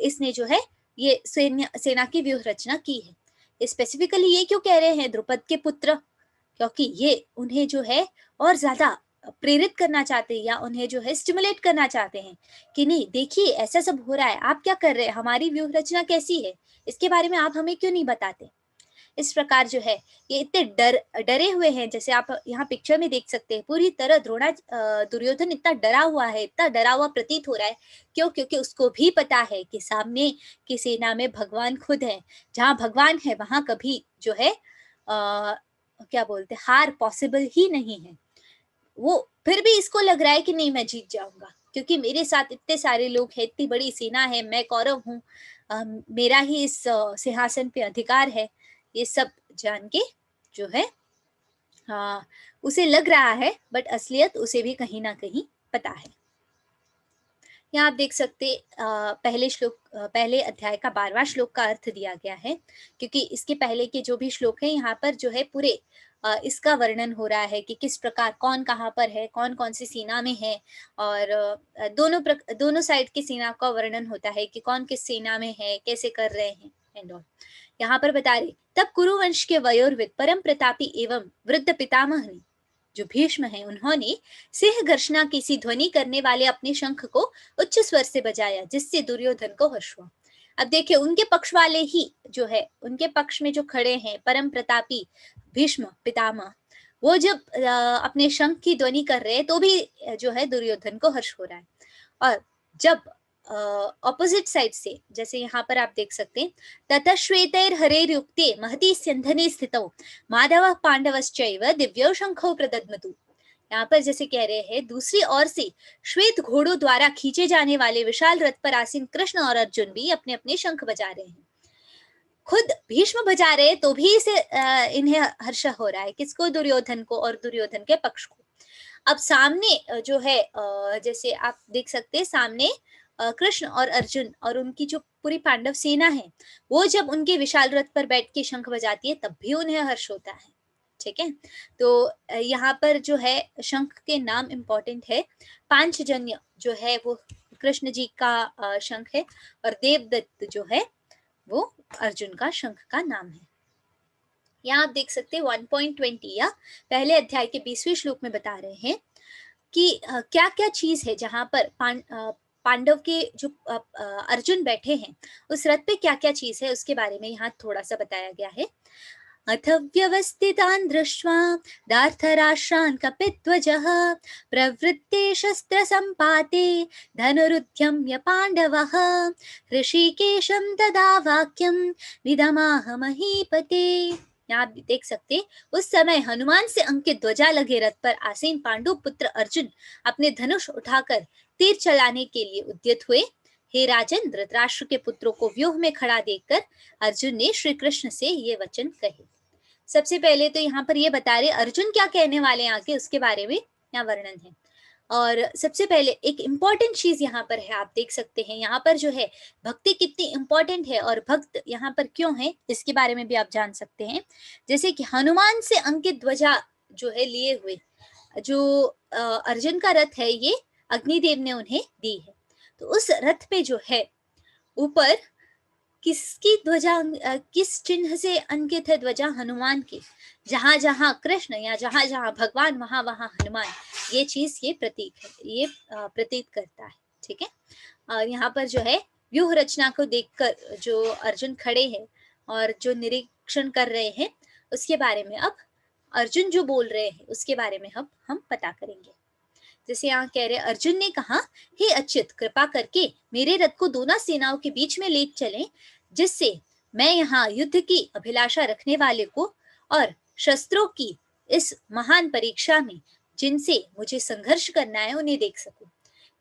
इसने जो है ये सेना की व्यूह रचना की है। स्पेसिफिकली ये क्यों कह रहे हैं द्रुपद के पुत्र, क्योंकि ये उन्हें जो है और ज्यादा प्रेरित करना चाहते हैं या उन्हें जो है स्टिमुलेट करना चाहते हैं कि नहीं देखिए ऐसा सब हो रहा है, आप क्या कर रहे हैं, हमारी व्यूह रचना कैसी है, इसके बारे में आप हमें क्यों नहीं बताते। इस प्रकार जो है ये इतने डरे हुए हैं, जैसे आप यहाँ पिक्चर में देख सकते हैं पूरी तरह दुर्योधन इतना डरा हुआ है, इतना डरा हुआ प्रतीत हो रहा है। क्यों? क्योंकि उसको भी पता है कि सामने की सेना में भगवान खुद है, जहाँ भगवान है वहां कभी जो है क्या बोलते हार पॉसिबल ही नहीं है। वो फिर भी इसको लग रहा है कि नहीं मैं जीत जाऊंगा क्योंकि मेरे साथ इतने सारे लोग हैं, इतनी बड़ी सेना है, मैं कौरव हूँ, मेरा ही इस सिंहासन पे अधिकार है। ये सब जान के जो है उसे लग रहा है, बट असलियत उसे भी कहीं ना कहीं पता है। यहाँ आप देख सकते पहले अध्याय का 12वां श्लोक का अर्थ दिया गया है, क्योंकि इसके पहले के जो भी श्लोक है यहाँ पर जो है पूरे इसका वर्णन हो रहा है कि किस प्रकार कौन कहाँ पर है, कौन कौन सी सेना में है, और दोनों साइड की सेना का वर्णन होता है कि कौन किस सेना में है, कैसे कर रहे हैं एंड ऑल। यहाँ पर बता रहे, तब कुरुवंश के वयोर्विद परम प्रतापी एवं वृद्ध पितामह ने, जो भीष्म है, उन्होंने सिंह घर्षणा की सी ध्वनि करने वाले अपने शंख को उच्च स्वर से बजाया, जिससे दुर्योधन को हर्ष हुआ। अब देखिए, उनके पक्ष वाले ही जो है, उनके पक्ष में जो खड़े हैं परम प्रतापी भीष्म पितामह, वो जब अपने शंख की ध्वनि कर रहे हैं तो भी जो है दुर्योधन को हर्ष हो रहा है। और जब ऑपोजिट साइड से, जैसे यहाँ पर आप देख सकते हैं, ततः श्वेतैर हरेर्युक्ते महती स्यंधने स्थितौ माधव पांडवश्चैव दिव्यो शंखौ प्रदद्मतु। यहाँ पर जैसे कह रहे हैं, दूसरी ओर से श्वेत घोड़ों द्वारा खींचे जाने वाले विशाल रथ पर आसीन कृष्ण और अर्जुन भी अपने अपने शंख बजा रहे हैं। खुद भीष्म बजा रहे तो भी इसे इन्हें हर्ष हो रहा है। किसको? दुर्योधन को और दुर्योधन के पक्ष को। अब सामने जो है जैसे आप देख सकते हैं, सामने कृष्ण और अर्जुन और उनकी जो पूरी पांडव सेना है, वो जब उनके विशाल रथ पर बैठ के शंख बजाती है तब भी उन्हें हर्ष होता है। ठीक है, तो यहाँ पर जो है शंख के नाम इंपॉर्टेंट है। पांचजन्य जो है वो कृष्ण जी का शंख है, और देवदत्त जो है वो अर्जुन का शंख का नाम है। यहाँ आप देख सकते हैं 1.20 या पहले अध्याय के 20वें श्लोक में बता रहे हैं कि क्या क्या चीज है जहां पर पांडव के जो अर्जुन बैठे हैं उस रथ पे क्या क्या चीज है, उसके बारे में यहाँ थोड़ा सा बताया गया है। अथ व्यवस्थितान् दृष्ट्वा दार्थराष्ट्रान् कपिध्वजः प्रवृत्ते शस्त्रसम्पाते धनुरुद्यम्य पाण्डवः ऋषिकेशं तदा वाक्यं विदमाह महीपते। यहाँ आप देख सकते, उस समय हनुमान से अंकित ध्वजा लगे रथ पर आसीन पांडु पुत्र अर्जुन अपने धनुष उठाकर तीर चलाने के लिए उद्यत हुए। हे राजन, धृतराष्ट्र के पुत्रों को व्यूह में खड़ा देखकर अर्जुन ने श्री कृष्ण से ये वचन कहे। सबसे पहले तो यहाँ पर ये बता रहे अर्जुन क्या कहने वाले हैं आगे, उसके बारे में यहाँ वर्णन है। और सबसे पहले एक इम्पॉर्टेंट चीज यहाँ पर है, आप देख सकते हैं यहाँ पर जो है भक्ति कितनी इम्पॉर्टेंट है और भक्त यहाँ पर क्यों है, इसके बारे में भी आप जान सकते हैं। जैसे कि हनुमान से अंकित ध्वजा जो है लिए हुए जो अर्जुन का रथ है, ये अग्निदेव ने उन्हें दी है। तो उस रथ पे जो है ऊपर किसकी ध्वजा, किस चिन्ह से अंकित है ध्वजा? हनुमान की। जहां जहां कृष्ण या जहां जहां भगवान, वहां वहां हनुमान, ये चीज ये प्रतीक है, ये प्रतीत करता है। ठीक है, और यहाँ पर जो है व्यूह रचना को देखकर जो अर्जुन खड़े हैं और जो निरीक्षण कर रहे हैं, उसके बारे में अब अर्जुन जो बोल रहे हैं उसके बारे में अब हम पता करेंगे। जैसे यहाँ कह रहे अर्जुन ने कहा, हे अच्युत, कृपा करके मेरे रथ को दोनों सेनाओं के बीच में ले चलें, जिससे मैं यहाँ युद्ध की अभिलाषा रखने वाले को और शस्त्रों की इस महान परीक्षा में जिनसे मुझे संघर्ष करना है उन्हें देख सकूं।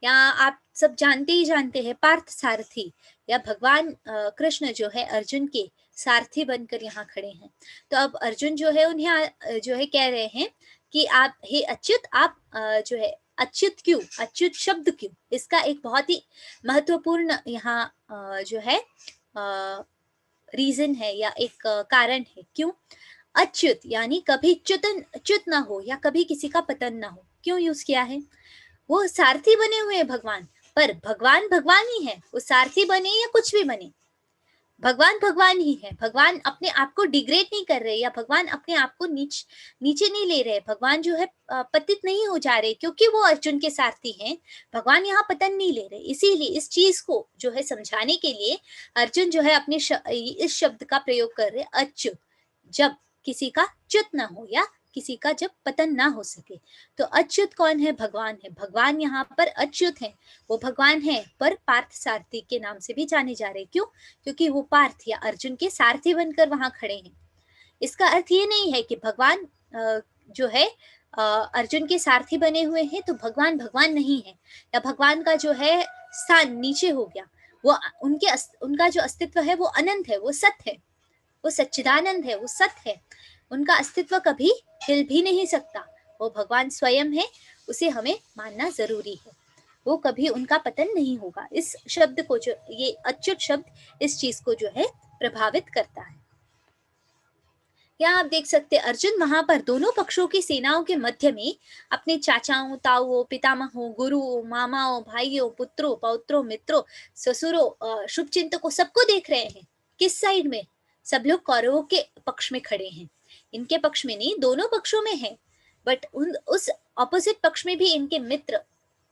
यहाँ आप सब जानते ही जानते हैं, पार्थ सारथी या भगवान कृष्ण जो है अर्जुन के सारथी बनकर यहाँ खड़े हैं। तो अब अर्जुन जो है उन्हें जो है कह रहे हैं कि आप, हे अच्युत, आप जो है अच्युत क्यों, अच्युत शब्द क्यों, इसका एक बहुत ही महत्वपूर्ण यहाँ जो है रीजन है या एक कारण है। क्यों अच्युत? यानी कभी च्युत ना हो या कभी किसी का पतन ना हो। क्यों यूज किया है? वो सारथी बने हुए हैं भगवान, पर भगवान भगवान ही है, वो सारथी बने या कुछ भी बने, भगवान भगवान ही है। भगवान अपने आप को डिग्रेड नहीं कर रहे या भगवान अपने आप को नीचे नहीं ले रहे। भगवान जो है पतित नहीं हो जा रहे क्योंकि वो अर्जुन के सारथी हैं। भगवान यहाँ पतन नहीं ले रहे। इसीलिए इस चीज को जो है समझाने के लिए अर्जुन जो है अपने इस शब्द का प्रयोग कर रहे, अच्युत, जब किसी का च्युत ना हो या किसी का जब पतन ना हो सके। तो अच्युत कौन है? भगवान है। भगवान यहाँ पर अच्युत है, वो भगवान है, पर पार्थ सारथी के नाम से भी जाने जा रहे। क्यों? क्योंकि वो पार्थ या अर्जुन के सारथी बनकर वहां खड़े हैं। इसका अर्थ ये नहीं है कि भगवान जो है अर्जुन के सारथी बने हुए हैं तो भगवान भगवान नहीं है या भगवान का जो है स्थान नीचे हो गया। वो उनका जो अस्तित्व है वो अनंत है, वो सत्य है, वो सच्चिदानंद है, वो सत्य है। उनका अस्तित्व कभी हिल भी नहीं सकता। वो भगवान स्वयं है, उसे हमें मानना जरूरी है। वो कभी उनका पतन नहीं होगा। इस शब्द को, जो ये अच्युत शब्द, इस चीज को जो है प्रभावित करता है। यहाँ आप देख सकते हैं अर्जुन वहां पर दोनों पक्षों की सेनाओं के मध्य में अपने चाचाओं, ताऊओं, पितामहों, गुरुओं, मामाओं, भाइयों, पुत्रों, पौत्रों, मित्रों, ससुरों, शुभचिंतकों सबको देख रहे हैं। किस साइड में? सब लोग कौरवों के पक्ष में खड़े हैं, इनके पक्ष में नहीं, दोनों पक्षों में है। बट उस ऑपोजिट पक्ष में भी इनके मित्र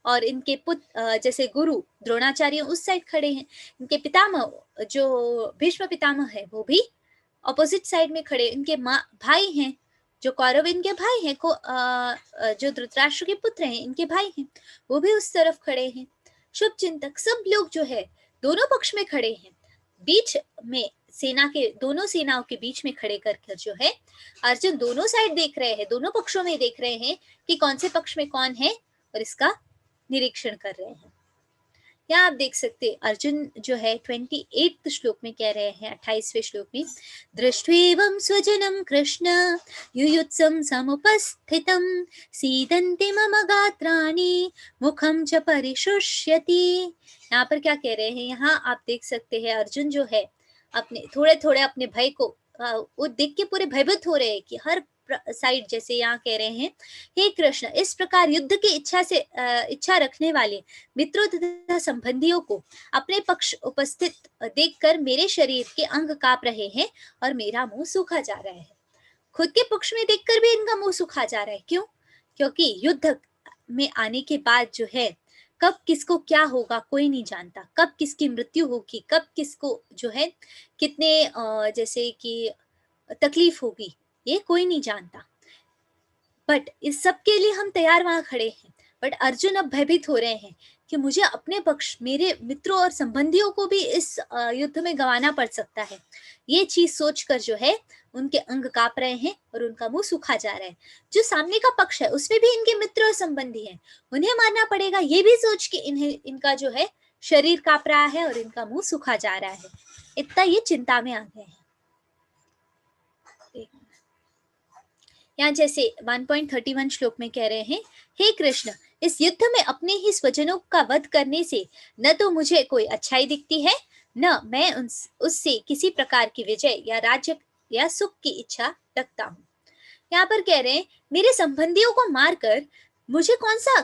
और इनके पुत्र जैसे गुरु द्रोणाचार्य उस साइड खड़े हैं। इनके पितामह जो भीष्म पितामह है वो भी ऑपोजिट साइड में खड़े। इनके माँ भाई हैं जो कौरव, इनके भाई हैं जो धृतराष्ट्र के पुत्र हैं, इनके भाई हैं, वो भी उस तरफ खड़े हैं। शुभ चिंतक सब लोग जो है दोनों पक्ष में खड़े हैं। बीच में सेना के दोनों सेनाओं के बीच में खड़े कर जो है अर्जुन दोनों साइड देख रहे हैं, दोनों पक्षों में देख रहे हैं कि कौन से पक्ष में कौन है और इसका निरीक्षण कर रहे हैं। यहाँ आप देख सकते अर्जुन जो है 28 श्लोक में कह रहे हैं, 28वें श्लोक में, दृष्ट्वेवं स्वजनं कृष्ण युयुत्सं समुपस्थितं सीदन्ति मम गात्राणि मुखं च परिशुष्यति। यहाँ पर क्या कह रहे हैं? यहाँ आप देख सकते हैं अर्जुन जो है अपने थोड़े थोड़े अपने भय को वो देख के पूरे भयभीत हो रहे हैं कि हर साइड, जैसे यहाँ कह रहे हैं, हे कृष्ण, इस प्रकार युद्ध की इच्छा रखने वाले मित्रों तथा संबंधियों को अपने पक्ष उपस्थित देखकर मेरे शरीर के अंग कांप रहे हैं और मेरा मुंह सूखा जा रहा है। खुद के पक्ष में देखकर भी इनका मुंह सूखा जा रहा है। क्यों? क्योंकि युद्ध में आने के बाद जो है कब किसको क्या होगा कोई नहीं जानता, कब किसकी मृत्यु होगी, कब किसको जो है कितने जैसे कि तकलीफ होगी, ये कोई नहीं जानता। बट इस सब के लिए हम तैयार वहां खड़े हैं। बट अर्जुन अब भयभीत हो रहे हैं कि मुझे अपने पक्ष, मेरे मित्रों और संबंधियों को भी इस युद्ध में गंवाना पड़ सकता है। ये चीज सोचकर जो है उनके अंग कांप रहे हैं और उनका मुंह सूखा जा रहा है। जो सामने का पक्ष है उसमें भी इनके मित्र और संबंधी हैं, उन्हें मारना पड़ेगा, ये भी सोच के इनका जो है शरीर कांप रहा है और इनका मुंह सूखा जा रहा है। इतना ये चिंता में आ गए हैं। यहाँ जैसे 1.31 श्लोक में कह रहे हैं, हे कृष्ण, इस युद्ध में अपने ही स्वजनों का वध करने से न तो मुझे कोई अच्छाई दिखती है, न मैं उससे किसी प्रकार की विजय या राज्य या सुख की इच्छा रखता हूँ। यहाँ पर कह रहे हैं मेरे संबंधियों को मारकर मुझे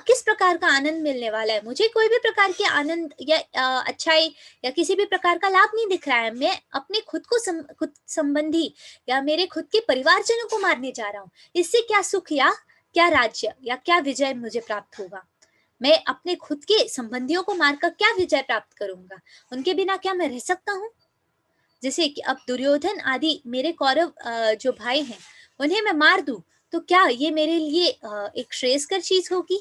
किस प्रकार का आनंद मिलने वाला है? मुझे कोई भी प्रकार के आनंद या अच्छाई या किसी भी प्रकार का लाभ नहीं दिख रहा है। मैं अपने खुद संबंधी या मेरे खुद के परिवारजनों को मारने जा रहा हूँ। इससे क्या सुख या क्या राज्य या क्या विजय मुझे प्राप्त होगा? मैं अपने खुद के संबंधियों को मारकर क्या विजय प्राप्त करूंगा? उनके बिना क्या मैं रह सकता हूँ? जैसे कि अब दुर्योधन आदि मेरे कौरव जो भाई हैं उन्हें मैं मार दूं तो क्या ये मेरे लिए एक श्रेयस्कर चीज होगी?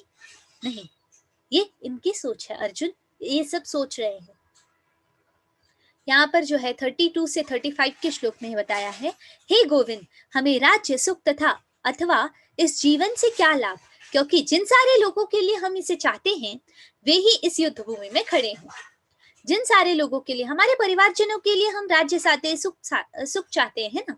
नहीं, ये इनकी सोच है। अर्जुन ये सब सोच रहे हैं। यहाँ पर जो है 32 से 35 के श्लोक में बताया है, हे गोविंद, हमें राज्य सुख तथा अथवा इस जीवन से क्या लाभ? क्योंकि जिन सारे लोगों के लिए हम इसे चाहते हैं वे ही इस युद्ध भूमि में खड़े हैं। जिन सारे लोगों के लिए, हमारे परिवारजनों के लिए हम राज्य चाहते, सुख चाहते हैं ना,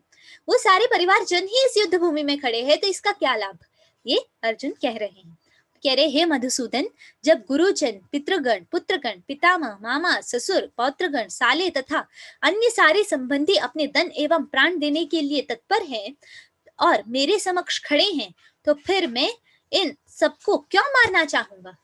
वो सारे परिवारजन ही इस युद्ध भूमि में खड़े हैं, तो इसका क्या लाभ? ये अर्जुन कह रहे हैं। कह रहे, हे मधुसूदन, जब गुरुजन, पितृगण, पुत्रगण, पितामह, मामा, ससुर, पौत्रगण, साले तथा अन्य सारे संबंधी अपने धन एवं प्राण देने के लिए तत्पर हैं और मेरे समक्ष खड़े हैं, तो फिर मैं इन सबको क्यों मारना चाहूंगा?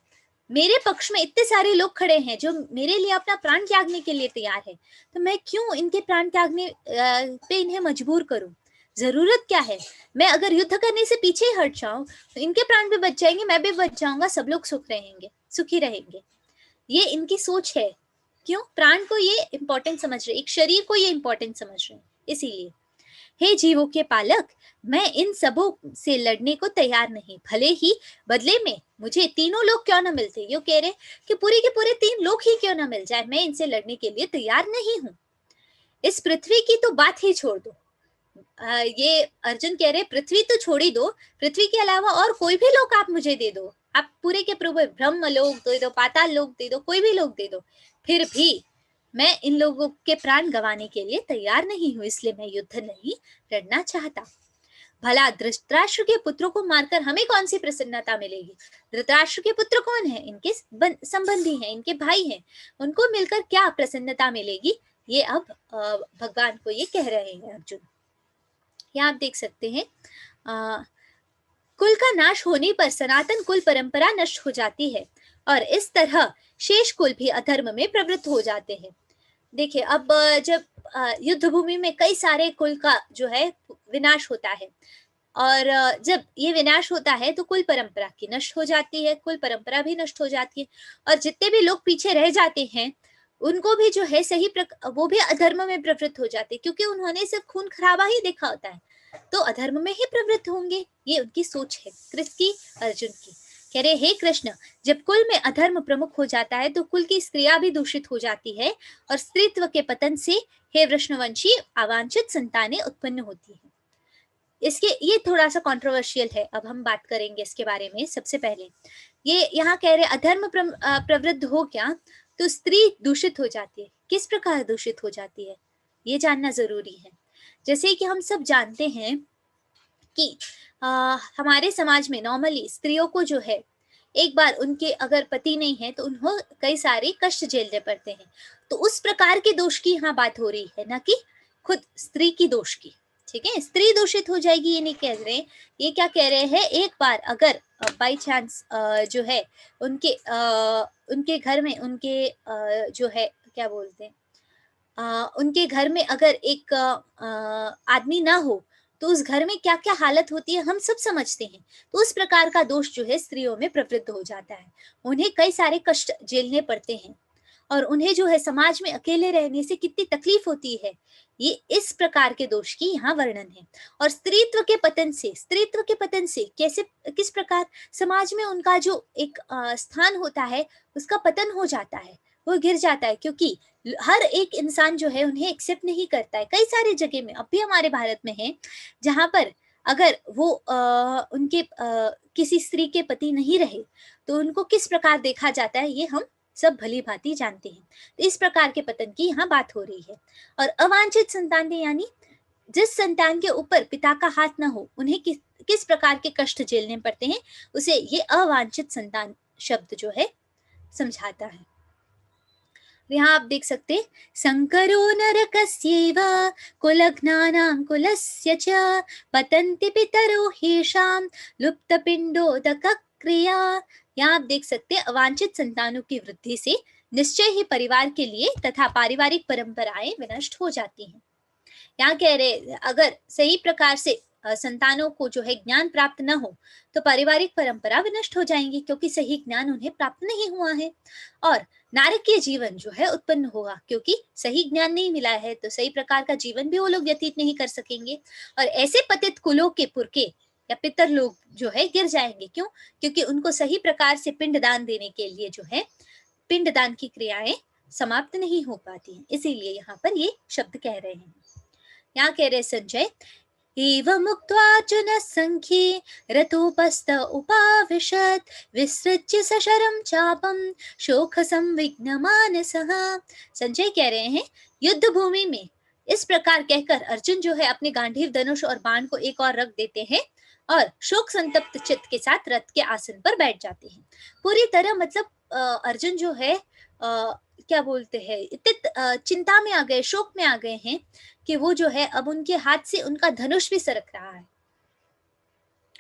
मेरे पक्ष में इतने सारे लोग खड़े हैं जो मेरे लिए अपना प्राण त्यागने के लिए तैयार है, तो मैं क्यों इनके प्राण त्यागने पे इन्हें मजबूर करूं? जरूरत क्या है? मैं अगर युद्ध करने से पीछे ही हट जाऊं तो इनके प्राण भी बच जाएंगे, मैं भी बच जाऊंगा, सब लोग सुखी रहेंगे। ये इनकी सोच है। क्यों? प्राण को ये इंपॉर्टेंट समझ रहे, एक शरीर को ये इंपॉर्टेंट समझ रहे हैं। इसीलिए हे जीवों के पालक, मैं इन सबों से लड़ने को तैयार नहीं, भले ही बदले में मुझे तीनों लोग क्यों ना मिलते। यो कह रहे कि पूरे के पूरे 3 लोग ही क्यों ना मिल जाए, मैं इनसे लड़ने के लिए तैयार नहीं हूं। इस पृथ्वी की तो बात ही छोड़ दो। ये अर्जुन कह रहे पृथ्वी तो छोड़ ही दो, पृथ्वी के अलावा और कोई भी लोग आप मुझे दे दो, आप पूरे के पूरे ब्रह्म लोग दे दो, पाताल लोग दे दो, कोई भी लोग दे दो, फिर भी मैं इन लोगों के प्राण गंवाने के लिए तैयार नहीं हूं। इसलिए मैं युद्ध नहीं लड़ना चाहता। भला धृतराष्ट्र के पुत्रों को मारकर हमें कौन सी प्रसन्नता मिलेगी? धृतराष्ट्र के पुत्र कौन है? इनके संबंधी हैं, इनके भाई हैं, उनको मिलकर क्या प्रसन्नता मिलेगी? ये अब भगवान को ये कह रहे हैं अर्जुन। यहाँ आप देख सकते हैं कुल का नाश होने पर सनातन कुल परंपरा नष्ट हो जाती है और इस तरह शेष कुल भी अधर्म में प्रवृत्त हो जाते हैं। देखिए अब जब युद्ध भूमि में कई सारे कुल का जो है विनाश होता है और जब ये विनाश होता है तो कुल परंपरा की नष्ट हो जाती है, कुल परंपरा भी नष्ट हो जाती है और जितने भी लोग पीछे रह जाते हैं उनको भी जो है वो भी अधर्म में प्रवृत्त हो जाते हैं, क्योंकि उन्होंने सिर्फ खून खराबा ही देखा होता है तो अधर्म में ही प्रवृत्त होंगे। ये उनकी सोच है कृष्ण की, अर्जुन की। कह रहे हे कृष्ण, जब कुल में अधर्म प्रमुख हो जाता है तो कुल की स्त्रियां भी दूषित हो जाती है और स्त्रीत्व के पतन से हे वृष्णवंशी अवांछित संतानें उत्पन्न होती है। इसके ये थोड़ा सा कंट्रोवर्शियल है, अब हम बात करेंगे इसके बारे में। सबसे पहले ये यहाँ कह रहे अधर्म प्रवृत्त हो क्या, तो स्त्री दूषित हो जाती है। किस प्रकार दूषित हो जाती है ये जानना जरूरी है। जैसे कि हम सब जानते हैं कि हमारे समाज में नॉर्मली स्त्रियों को जो है एक बार उनके अगर पति नहीं है तो उन्हें कई सारे कष्ट झेलने पड़ते हैं, तो उस प्रकार के दोष की यहाँ बात हो रही है, ना कि खुद स्त्री की दोष की। ठीक है, स्त्री दूषित हो जाएगी ये नहीं कह रहे, ये क्या कह रहे हैं, एक बार अगर बाई चांस जो है उनके घर में उनके जो है क्या बोलते हैं उनके घर में अगर एक आदमी ना हो तो उस घर में क्या क्या हालत होती है हम सब समझते हैं। तो उस प्रकार का दोष जो है स्त्रियों में प्रवृत्त हो जाता है, उन्हें कई सारे कष्ट झेलने पड़ते हैं और उन्हें जो है समाज में अकेले रहने से कितनी तकलीफ होती है, ये इस प्रकार के दोष की यहाँ वर्णन है। और स्त्रीत्व के पतन से कैसे, किस प्रकार समाज में उनका जो एक स्थान होता है उसका पतन हो जाता है, वो गिर जाता है, क्योंकि हर एक इंसान जो है उन्हें एक्सेप्ट नहीं करता है। कई सारे जगह में अब भी हमारे भारत में है जहां पर अगर वो उनके किसी स्त्री के पति नहीं रहे तो उनको किस प्रकार देखा जाता है ये हम सब भली भांति जानते हैं। तो इस प्रकार के पतन की यहाँ बात हो रही है। और अवांछित संतान यानी जिस संतान के ऊपर पिता का हाथ न हो उन्हें किस प्रकार के कष्ट झेलने पड़ते हैं, उसे ये अवांछित संतान शब्द जो है समझाता है। यहाँ आप देख सकते संकरो नरकस्यैव कुलघ्नानां कुलस्य च पतन्ति पितरो हेषां लुप्तपिण्डोदक क्रिया। यहाँ आप देख सकते अवांछित संतानों की वृद्धि से निश्चय ही परिवार के लिए तथा पारिवारिक परंपराएं विनष्ट हो जाती हैं। यहाँ कह रहे अगर सही प्रकार से संतानों को जो है ज्ञान प्राप्त न हो तो पारिवारिक परंपरा विनष्ट हो जाएंगी, क्योंकि सही ज्ञान उन्हें प्राप्त नहीं हुआ है। और नारकीय जीवन जो है उत्पन्न होगा, क्योंकि सही ज्ञान नहीं मिला है तो सही प्रकार का जीवन भी वो लोग व्यतीत नहीं कर सकेंगे। और ऐसे पतित कुलों के पुरखे या पितर लोग जो है गिर जाएंगे। क्यों? क्योंकि उनको सही प्रकार से पिंडदान देने के लिए जो है पिंडदान की क्रियाएं समाप्त नहीं हो पाती, इसीलिए यहाँ पर ये शब्द कह रहे हैं। यहाँ कह रहे संजय एवमुक्त्वार्जुनः संख्ये रथोपस्थ उपाविशत् विसृज्य सशरं चापं शोक संविघ्नमानसः। संजय कह रहे हैं युद्ध भूमि में इस प्रकार कहकर अर्जुन जो है अपने गांडीव धनुष और बाण को एक और रख देते हैं और शोक संतप्त चित्त के साथ रथ के आसन पर बैठ जाते हैं। पूरी तरह मतलब अर्जुन जो है क्या बोलते हैं इतने चिंता में आ गए, शोक में आ गए हैं कि वो जो है अब उनके हाथ से उनका धनुष भी सरक रहा है।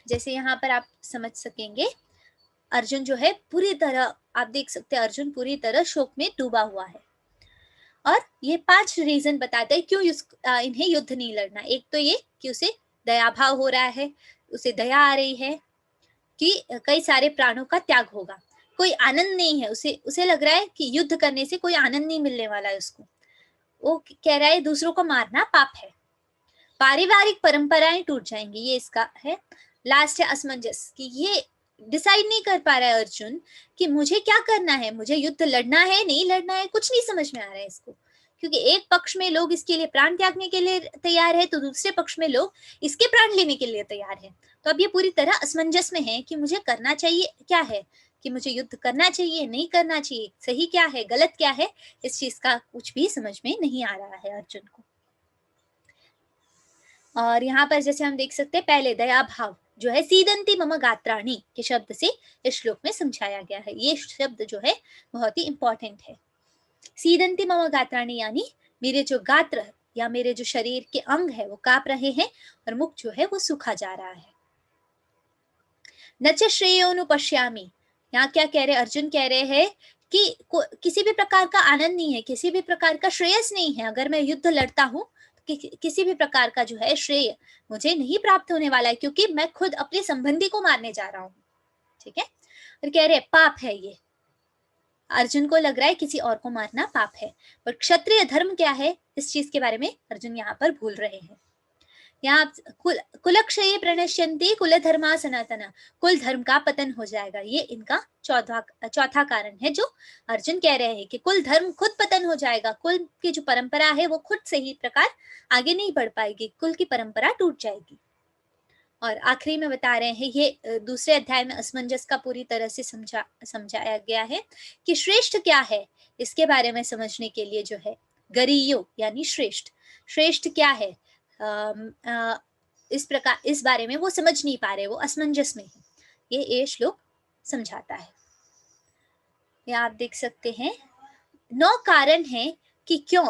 जैसे यहाँ पर आप समझ सकेंगे अर्जुन जो है पूरी तरह, आप देख सकते हैं अर्जुन पूरी तरह शोक में डूबा हुआ है। और ये 5 रीजन बताते हैं क्यों इन्हें युद्ध नहीं लड़ना। एक तो ये कि उसे दया भाव हो रहा है, उसे दया आ रही है कि कई सारे प्राणों का त्याग होगा, कोई आनंद नहीं है, उसे लग रहा है कि युद्ध करने से कोई आनंद नहीं मिलने वाला है उसको। वो कह रहा है दूसरों को मारना पाप है, पारिवारिक परंपराएं टूट जाएंगी, ये इसका है। लास्ट है असमंजस, कि ये डिसाइड नहीं कर पा रहा है अर्जुन कि मुझे क्या करना है, मुझे युद्ध लड़ना है नहीं लड़ना है, कुछ नहीं समझ में आ रहा है इसको। क्योंकि एक पक्ष में लोग इसके लिए प्राण त्यागने के लिए तैयार है तो दूसरे पक्ष में लोग इसके प्राण लेने के लिए तैयार है। तो अब ये पूरी तरह असमंजस में है कि मुझे करना चाहिए क्या है, कि मुझे युद्ध करना चाहिए नहीं करना चाहिए, सही क्या है गलत क्या है, इस चीज का कुछ भी समझ में नहीं आ रहा है अर्जुन को। और यहाँ पर जैसे हम देख सकते हैं पहले दया भाव जो है सीदंती मम गात्राणी के शब्द से इस श्लोक में समझाया गया है। ये शब्द जो है बहुत ही इंपॉर्टेंट है। सीदंती मम गात्राणी यानी मेरे जो गात्र या मेरे जो शरीर के अंग है वो कांप रहे हैं और मुख जो है वो सूखा जा रहा है। नच श्रेयोनुपश्यामि, यहाँ क्या कह रहे, अर्जुन कह रहे हैं कि किसी भी प्रकार का आनंद नहीं है, किसी भी प्रकार का श्रेयस नहीं है। अगर मैं युद्ध लड़ता हूँ किसी भी प्रकार का जो है श्रेय मुझे नहीं प्राप्त होने वाला है, क्योंकि मैं खुद अपने संबंधी को मारने जा रहा हूँ। ठीक है, और कह रहे पाप है ये। अर्जुन को लग रहा है किसी और को मारना पाप है, पर क्षत्रिय धर्म क्या है इस चीज के बारे में अर्जुन यहाँ पर भूल रहे हैं। यहाँ कुलक्षये प्रणश्यन्ति कुल धर्मा सनातना, कुल धर्म का पतन हो जाएगा, ये इनका चौथा कारण है जो अर्जुन कह रहे हैं कि कुल धर्म खुद पतन हो जाएगा, कुल की जो परंपरा है वो खुद सही प्रकार आगे नहीं बढ़ पाएगी, कुल की परंपरा टूट जाएगी। और आखिरी में बता रहे हैं, ये दूसरे अध्याय में असमंजस का पूरी तरह से समझाया गया है कि श्रेष्ठ क्या है, इसके बारे में समझने के लिए जो है गरीयो यानी श्रेष्ठ, श्रेष्ठ क्या है इस प्रकार इस बारे में वो समझ नहीं पा रहे, वो असमंजस में है, ये श्लोक समझाता है। ये आप देख सकते हैं 9 कारण है कि क्यों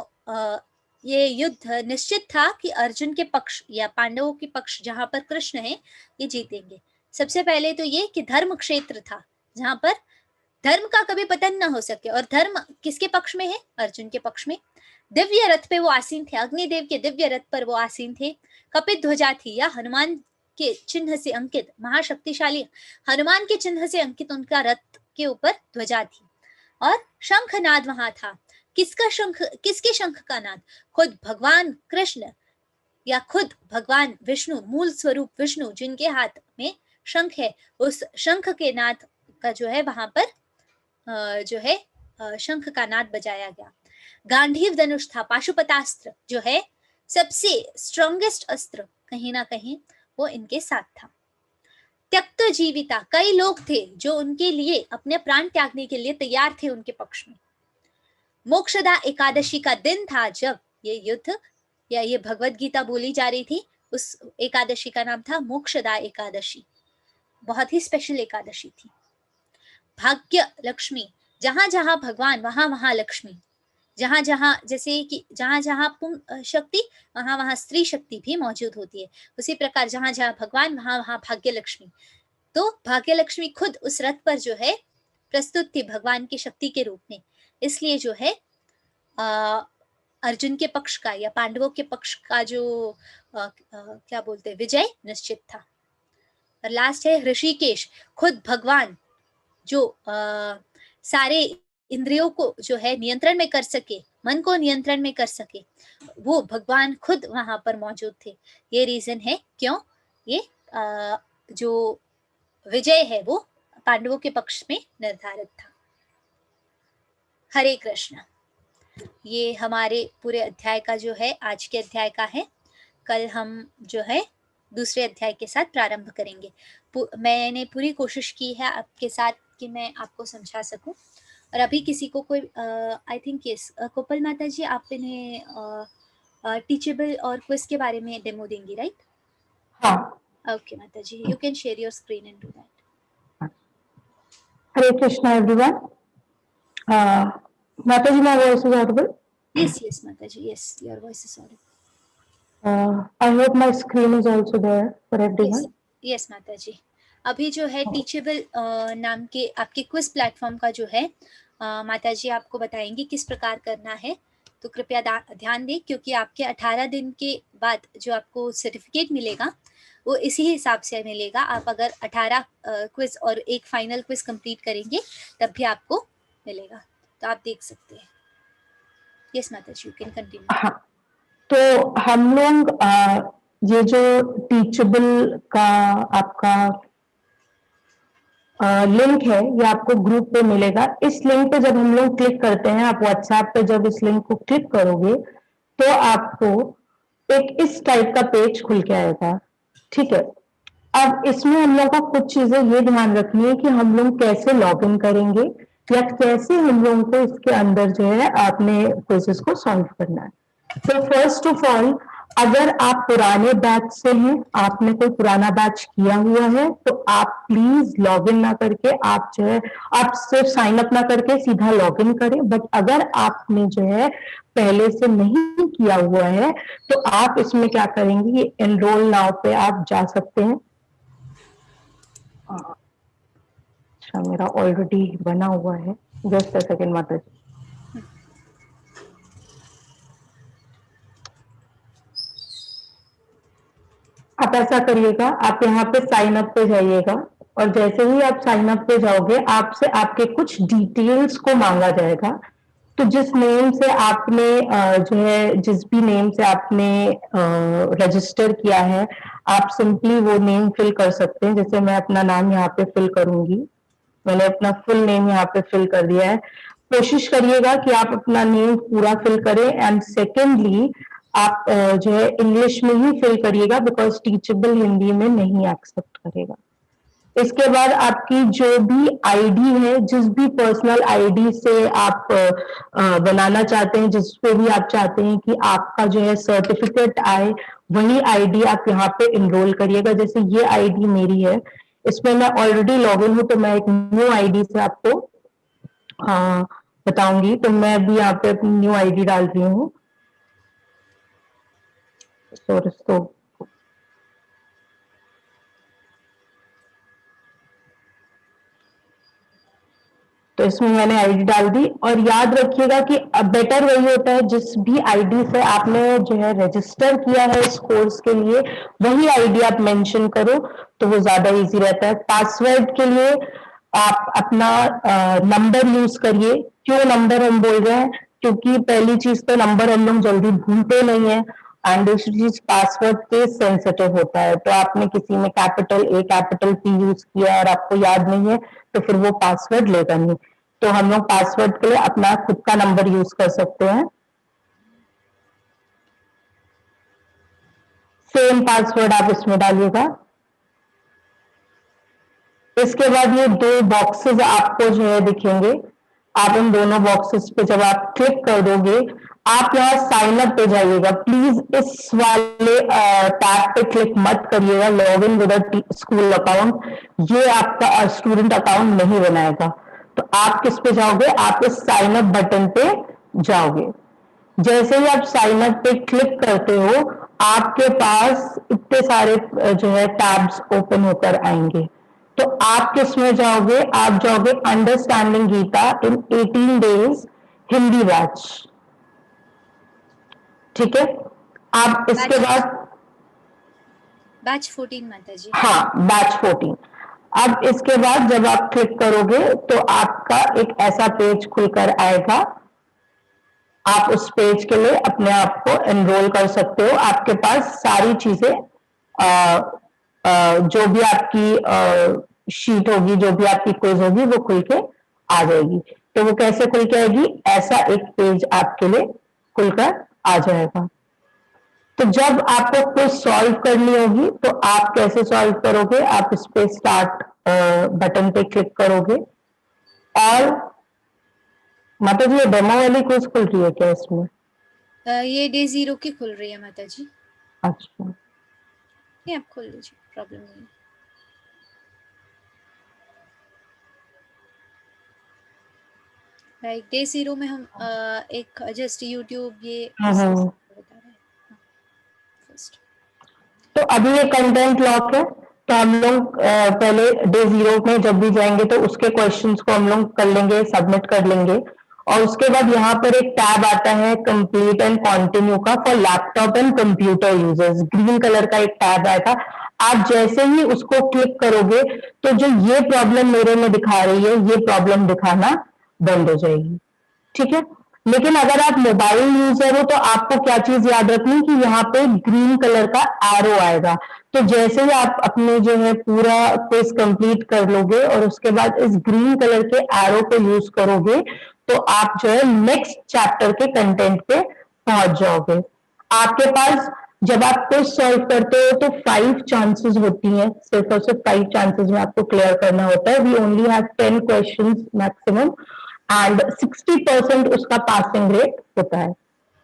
ये युद्ध निश्चित था कि अर्जुन के पक्ष या पांडवों के पक्ष जहां पर कृष्ण है ये जीतेंगे। सबसे पहले तो ये कि धर्म क्षेत्र था जहां पर धर्म का कभी पतन ना हो सके, और धर्म किसके पक्ष में है, अर्जुन के पक्ष में। दिव्य रथ पे वो आसीन थे, अग्निदेव के दिव्य रथ पर वो आसीन थे। कपित ध्वजा थी या हनुमान के चिन्ह से अंकित, महाशक्तिशाली हनुमान के चिन्ह से अंकित उनका रथ के ऊपर ध्वजा थी। और शंखनाद वहां था। किसका शंख, किसके शंख का नाद, खुद भगवान कृष्ण या खुद भगवान विष्णु, मूल स्वरूप विष्णु जिनके हाथ में शंख है, उस शंख के नाद का जो है वहां पर जो है शंख का नाद बजाया गया। गांधीव धनुष था, पाशुपतास्त्र जो है सबसे स्ट्रॉन्गेस्ट अस्त्र कहीं ना कहीं वो इनके साथ था। त्यक्त जीविता, कई लोग थे जो उनके लिए अपने प्राण त्यागने के लिए तैयार थे उनके पक्ष में। मोक्षदा एकादशी का दिन था जब ये युद्ध या ये भगवत गीता बोली जा रही थी, उस एकादशी का नाम था मोक्षदा एकादशी, बहुत ही स्पेशल एकादशी थी। भाग्य लक्ष्मी, जहां जहां भगवान वहां वहां लक्ष्मी, जहां जहां जैसे कि जहां जहां पुंग शक्ति वहां वहां स्त्री शक्ति भी मौजूद होती है, उसी प्रकार जहां जहां भगवान वहां वहां भाग्य लक्ष्मी। तो भाग्य लक्ष्मी खुद उस रथ पर जो है प्रस्तुत थी भगवान की शक्ति के रूप में, इसलिए जो है अर्जुन के पक्ष का या पांडवों के पक्ष का जो क्या बोलते हैं विजय निश्चित था। और लास्ट है ऋषिकेश, खुद भगवान जो सारे इंद्रियों को जो है नियंत्रण में कर सके, मन को नियंत्रण में कर सके, वो भगवान खुद वहां पर मौजूद थे। ये रीजन है क्यों ये जो विजय है वो पांडवों के पक्ष में निर्धारित था। हरे कृष्ण। ये हमारे पूरे अध्याय का जो है आज के अध्याय का है। कल हम जो है दूसरे अध्याय के साथ प्रारंभ करेंगे। मैंने पूरी कोशिश की है आपके साथ कि मैं आपको समझा सकूं। और अभी किसी को कोई आई थिंक यस कोपल माता जी आप इन्हें टीचेबल और क्विज के बारे में डेमो देंगी, राइट? हाँ। ओके माता जी, you can share your screen and do that. Hare Krishna everyone. माता जी, my voice is audible? Yes, yes, माता जी, yes, your voice is audible. I hope my screen is also there for everyone. Yes, माता जी। अभी जो है teachable नाम के आपके क्विज प्लेटफॉर्म का जो है माता जी आपको बताएंगी किस प्रकार करना है, तो कृपया ध्यान दें, क्योंकि आपके 18 दिन के बाद जो आपको सर्टिफिकेट मिलेगा वो इसी हिसाब से मिलेगा। आप अगर 18 क्विज और एक फाइनल क्विज कंप्लीट करेंगे तब भी आपको मिलेगा, तो आप देख सकते हैं। यस माता जी, यू कैन कंटिन्यू। हाँ, तो हम लोग ये जो टीचेबल का आपका लिंक है ये आपको ग्रुप पे मिलेगा। इस लिंक पे जब हम लोग क्लिक करते हैं, आप व्हाट्सएप पे जब इस लिंक को क्लिक करोगे तो आपको एक इस टाइप का पेज खुल के आएगा, ठीक है। अब इसमें हम लोग को कुछ चीजें ये ध्यान रखनी है कि हम लोग कैसे लॉग इन करेंगे या कैसे हम लोगों को इसके अंदर जो है आपने क्वेश्चंस को सॉल्व करना है। तो फर्स्ट ऑफ ऑल अगर आप पुराने बैच से हैं, आपने कोई पुराना बैच किया हुआ है, तो आप प्लीज लॉग इन ना करके आप जो है आप सिर्फ साइन अप ना करके सीधा लॉग इन करें। बट अगर आपने जो है पहले से नहीं किया हुआ है, तो आप इसमें क्या करेंगे, ये एनरोल नाउ पे आप जा सकते हैं। अच्छा, मेरा ऑलरेडी बना हुआ है, जस्ट अ सेकेंड माता जी। आप ऐसा करिएगा, आप यहाँ पे साइन अप पे जाइएगा, और जैसे ही आप साइन अप पे जाओगे, आपसे आपके कुछ डिटेल्स को मांगा जाएगा। तो जिस नेम से आपने जो है जिस भी नेम से आपने रजिस्टर किया है, आप सिंपली वो नेम फिल कर सकते हैं। जैसे मैं अपना नाम यहाँ पे फिल करूंगी, मैंने अपना फुल नेम यहाँ पे फिल कर दिया है। कोशिश करिएगा कि आप अपना नेम पूरा फिल करें, एंड सेकेंडली आप जो है इंग्लिश में ही फिल करिएगा, बिकॉज टीचेबल हिंदी में नहीं एक्सेप्ट करेगा। इसके बाद आपकी जो भी आईडी है, जिस भी पर्सनल आईडी से आप बनाना चाहते हैं, जिस पे भी आप चाहते हैं कि आपका जो है सर्टिफिकेट आए, वही आईडी आप यहाँ पे इनरोल करिएगा। जैसे ये आईडी मेरी है, इसमें मैं ऑलरेडी लॉग इन हूँ, तो मैं एक न्यू आईडी से आपको बताऊंगी। तो मैं अभी यहाँ पे अपनी न्यू आईडी डाल रही हूँ। तो इसमें मैंने आईडी डाल दी, और याद रखिएगा कि बेटर वही होता है जिस भी आईडी से आपने जो है रजिस्टर किया है इस कोर्स के लिए, वही आईडी आप मेंशन करो, तो वो ज्यादा इजी रहता है। पासवर्ड के लिए आप अपना नंबर यूज करिए। क्यों नंबर हम बोल रहे हैं, क्योंकि पहली चीज तो नंबर हम लोग जल्दी भूलते नहीं है, एंड दूसरी चीज पासवर्ड केस सेंसिटिव होता है। तो आपने किसी में capital A capital P use किया और आपको याद नहीं है, तो फिर वो पासवर्ड लेगा नहीं। तो हम लोग पासवर्ड के लिए अपना खुद का नंबर यूज कर सकते हैं। सेम पासवर्ड आप इसमें डालिएगा। इसके बाद ये दो बॉक्सेस आपको जो है दिखेंगे, आप इन दोनों बॉक्सेस पे जब आप क्लिक कर दोगे, आप यहाँ साइन अप पे जाइएगा। प्लीज इस वाले टैब पे क्लिक मत करिएगा, log in with school account, ये आपका स्टूडेंट अकाउंट नहीं बनाएगा। तो आप किस पे जाओगे, आप इस साइन अप बटन पे जाओगे। जैसे ही आप साइन अप पे क्लिक करते हो, आपके पास इतने सारे जो है टैब्स ओपन होकर आएंगे। तो आप किस में जाओगे, आप जाओगे अंडरस्टैंडिंग गीता इन 18 डेज हिंदी बैच। ठीक है, आप इसके बाद बैच 14 माता जी। हाँ, बैच 14। अब इसके बाद जब आप क्लिक करोगे, तो आपका एक ऐसा पेज खुलकर आएगा। आप उस पेज के लिए अपने आप को एनरोल कर सकते हो। आपके पास सारी चीजें जो भी आपकी शीट होगी, जो भी आपकी क्विज होगी, वो खुल के आ जाएगी। तो वो कैसे खुल के आएगी, ऐसा एक पेज आपके लिए खुलकर आ जाएगा। तो जब आपको क्विज सॉल्व करनी होगी, तो आप कैसे सॉल्व करोगे, आप इस पे स्टार्ट बटन पे क्लिक करोगे, और माता जी ये डेमो वाली क्विज खुल रही है क्या इसमें? ये डे 0 की खुल रही है माता जी। अच्छा, ये आप खोल लीजिए, प्रॉब्लम नहीं। लाइक डे 0 में हम एक जस्ट यूट्यूब ये बता रहे हैं फर्स्ट। तो अभी ये कंटेंट लॉक है, तो हम लोग पहले डे 0 में जब भी जाएंगे, तो उसके क्वेश्चंस को हम लोग कर लेंगे, सबमिट कर लेंगे। और उसके बाद यहाँ पर एक टैब आता है कंप्लीट एंड कंटिन्यू का, for laptop and computer users, green colour का एक टैब आएगा। आप जैसे ही उसको क्लिक करोगे, तो जो ये प्रॉब्लम मेरे में दिखा रही है, ये प्रॉब्लम दिखाना बंद हो जाएगी। ठीक है, लेकिन अगर आप मोबाइल यूजर हो, तो आपको क्या चीज याद रखनी कि यहाँ पे ग्रीन कलर का एरो आएगा। तो जैसे ही आप अपने जो है पूरा क्विज कंप्लीट कर लोगे, और उसके बाद इस ग्रीन कलर के एरो को यूज करोगे, तो आप जो है नेक्स्ट चैप्टर के कंटेंट पे पहुंच जाओगे। आपके पास जब आप क्विज सॉल्व करते हो, तो 5 चांसेस होती हैं, सिर्फ और सिर्फ 5 चांसेस में आपको क्लियर करना होता है। We only have 10 questions maximum, and 60% उसका पासिंग रेट होता है।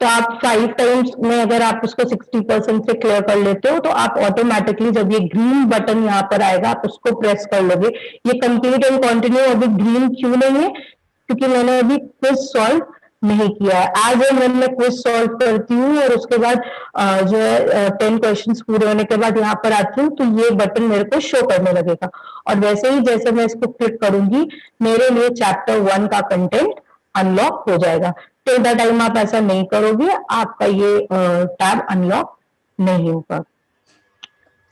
तो आप 5 टाइम्स में अगर आप उसको 60% से क्लियर कर लेते हो तो आप ऑटोमेटिकली जब ये ग्रीन बटन यहाँ पर आएगा आप उसको प्रेस कर लोगे। ये कंप्लीट एंड कंटिन्यू अभी ग्रीन क्यों नहीं है, क्योंकि मैंने अभी क्विज सॉल्व नहीं किया है। आज मैं क्विज सॉल्व करती हूँ और उसके बाद जो है 10 क्वेश्चंस पूरे होने के बाद यहाँ पर आती हूँ तो ये बटन मेरे को शो करने लगेगा, और वैसे ही जैसे मैं इसको क्लिक करूंगी मेरे लिए चैप्टर 1 का कंटेंट अनलॉक हो जाएगा। टिल द टाइम आप ऐसा नहीं करोगे आपका ये टैब अनलॉक नहीं होगा।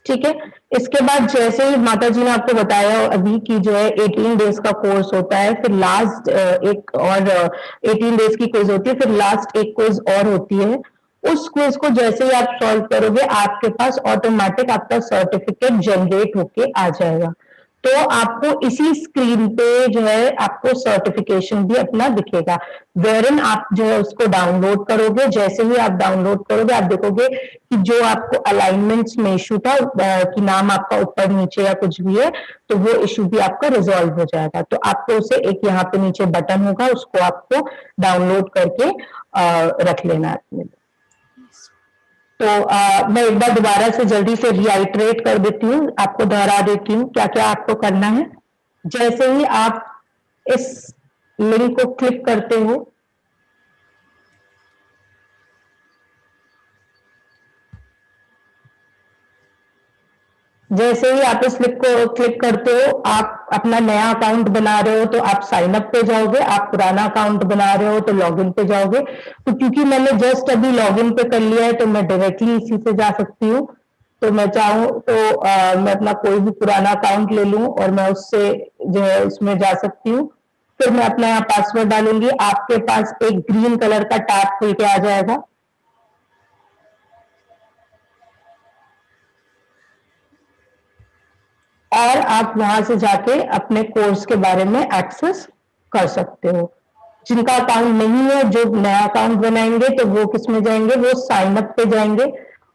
ठीक है, इसके बाद जैसे ही माता जी ने आपको बताया अभी कि जो है 18 डेज का कोर्स होता है, फिर लास्ट एक और 18 डेज की क्विज होती है, फिर लास्ट एक क्विज और होती है। उस क्विज को जैसे ही आप सॉल्व करोगे आपके पास ऑटोमेटिक आपका सर्टिफिकेट जनरेट होके आ जाएगा। तो आपको इसी स्क्रीन पे जो है आपको सर्टिफिकेशन भी अपना दिखेगा, वेरिन आप जो है उसको डाउनलोड करोगे। जैसे ही आप डाउनलोड करोगे आप देखोगे कि जो आपको अलाइनमेंट्स में इशू था कि नाम आपका ऊपर नीचे या कुछ भी है, तो वो इशू भी आपका रिजॉल्व हो जाएगा। तो आपको उसे एक यहाँ पे नीचे बटन होगा, उसको आपको डाउनलोड करके रख लेना है। तो मैं एक बार दोबारा से जल्दी से रिआइटरेट कर देती हूँ, आपको दोहरा देती हूँ क्या क्या आपको करना है। जैसे ही आप इस लिंक को क्लिक करते हो जैसे ही आप इस लिंक को क्लिक करते हो आप अपना नया अकाउंट बना रहे हो तो आप साइन अप पे जाओगे, आप पुराना अकाउंट बना रहे हो तो लॉगिन पे जाओगे। तो क्योंकि मैंने जस्ट अभी लॉगिन पे कर लिया है तो मैं डायरेक्टली इसी से जा सकती हूँ। तो मैं चाहूँ तो मैं अपना कोई भी पुराना अकाउंट ले लूँ और मैं उससे जो है उसमें जा सकती हूँ। फिर मैं अपना यहाँ पासवर्ड डालूंगी, आपके पास एक ग्रीन कलर का टैब खुल के आ जाएगा और आप वहां से जाके अपने कोर्स के बारे में एक्सेस कर सकते हो। जिनका अकाउंट नहीं है, जो नया अकाउंट बनाएंगे तो वो किस में जाएंगे, वो साइन अप पे जाएंगे,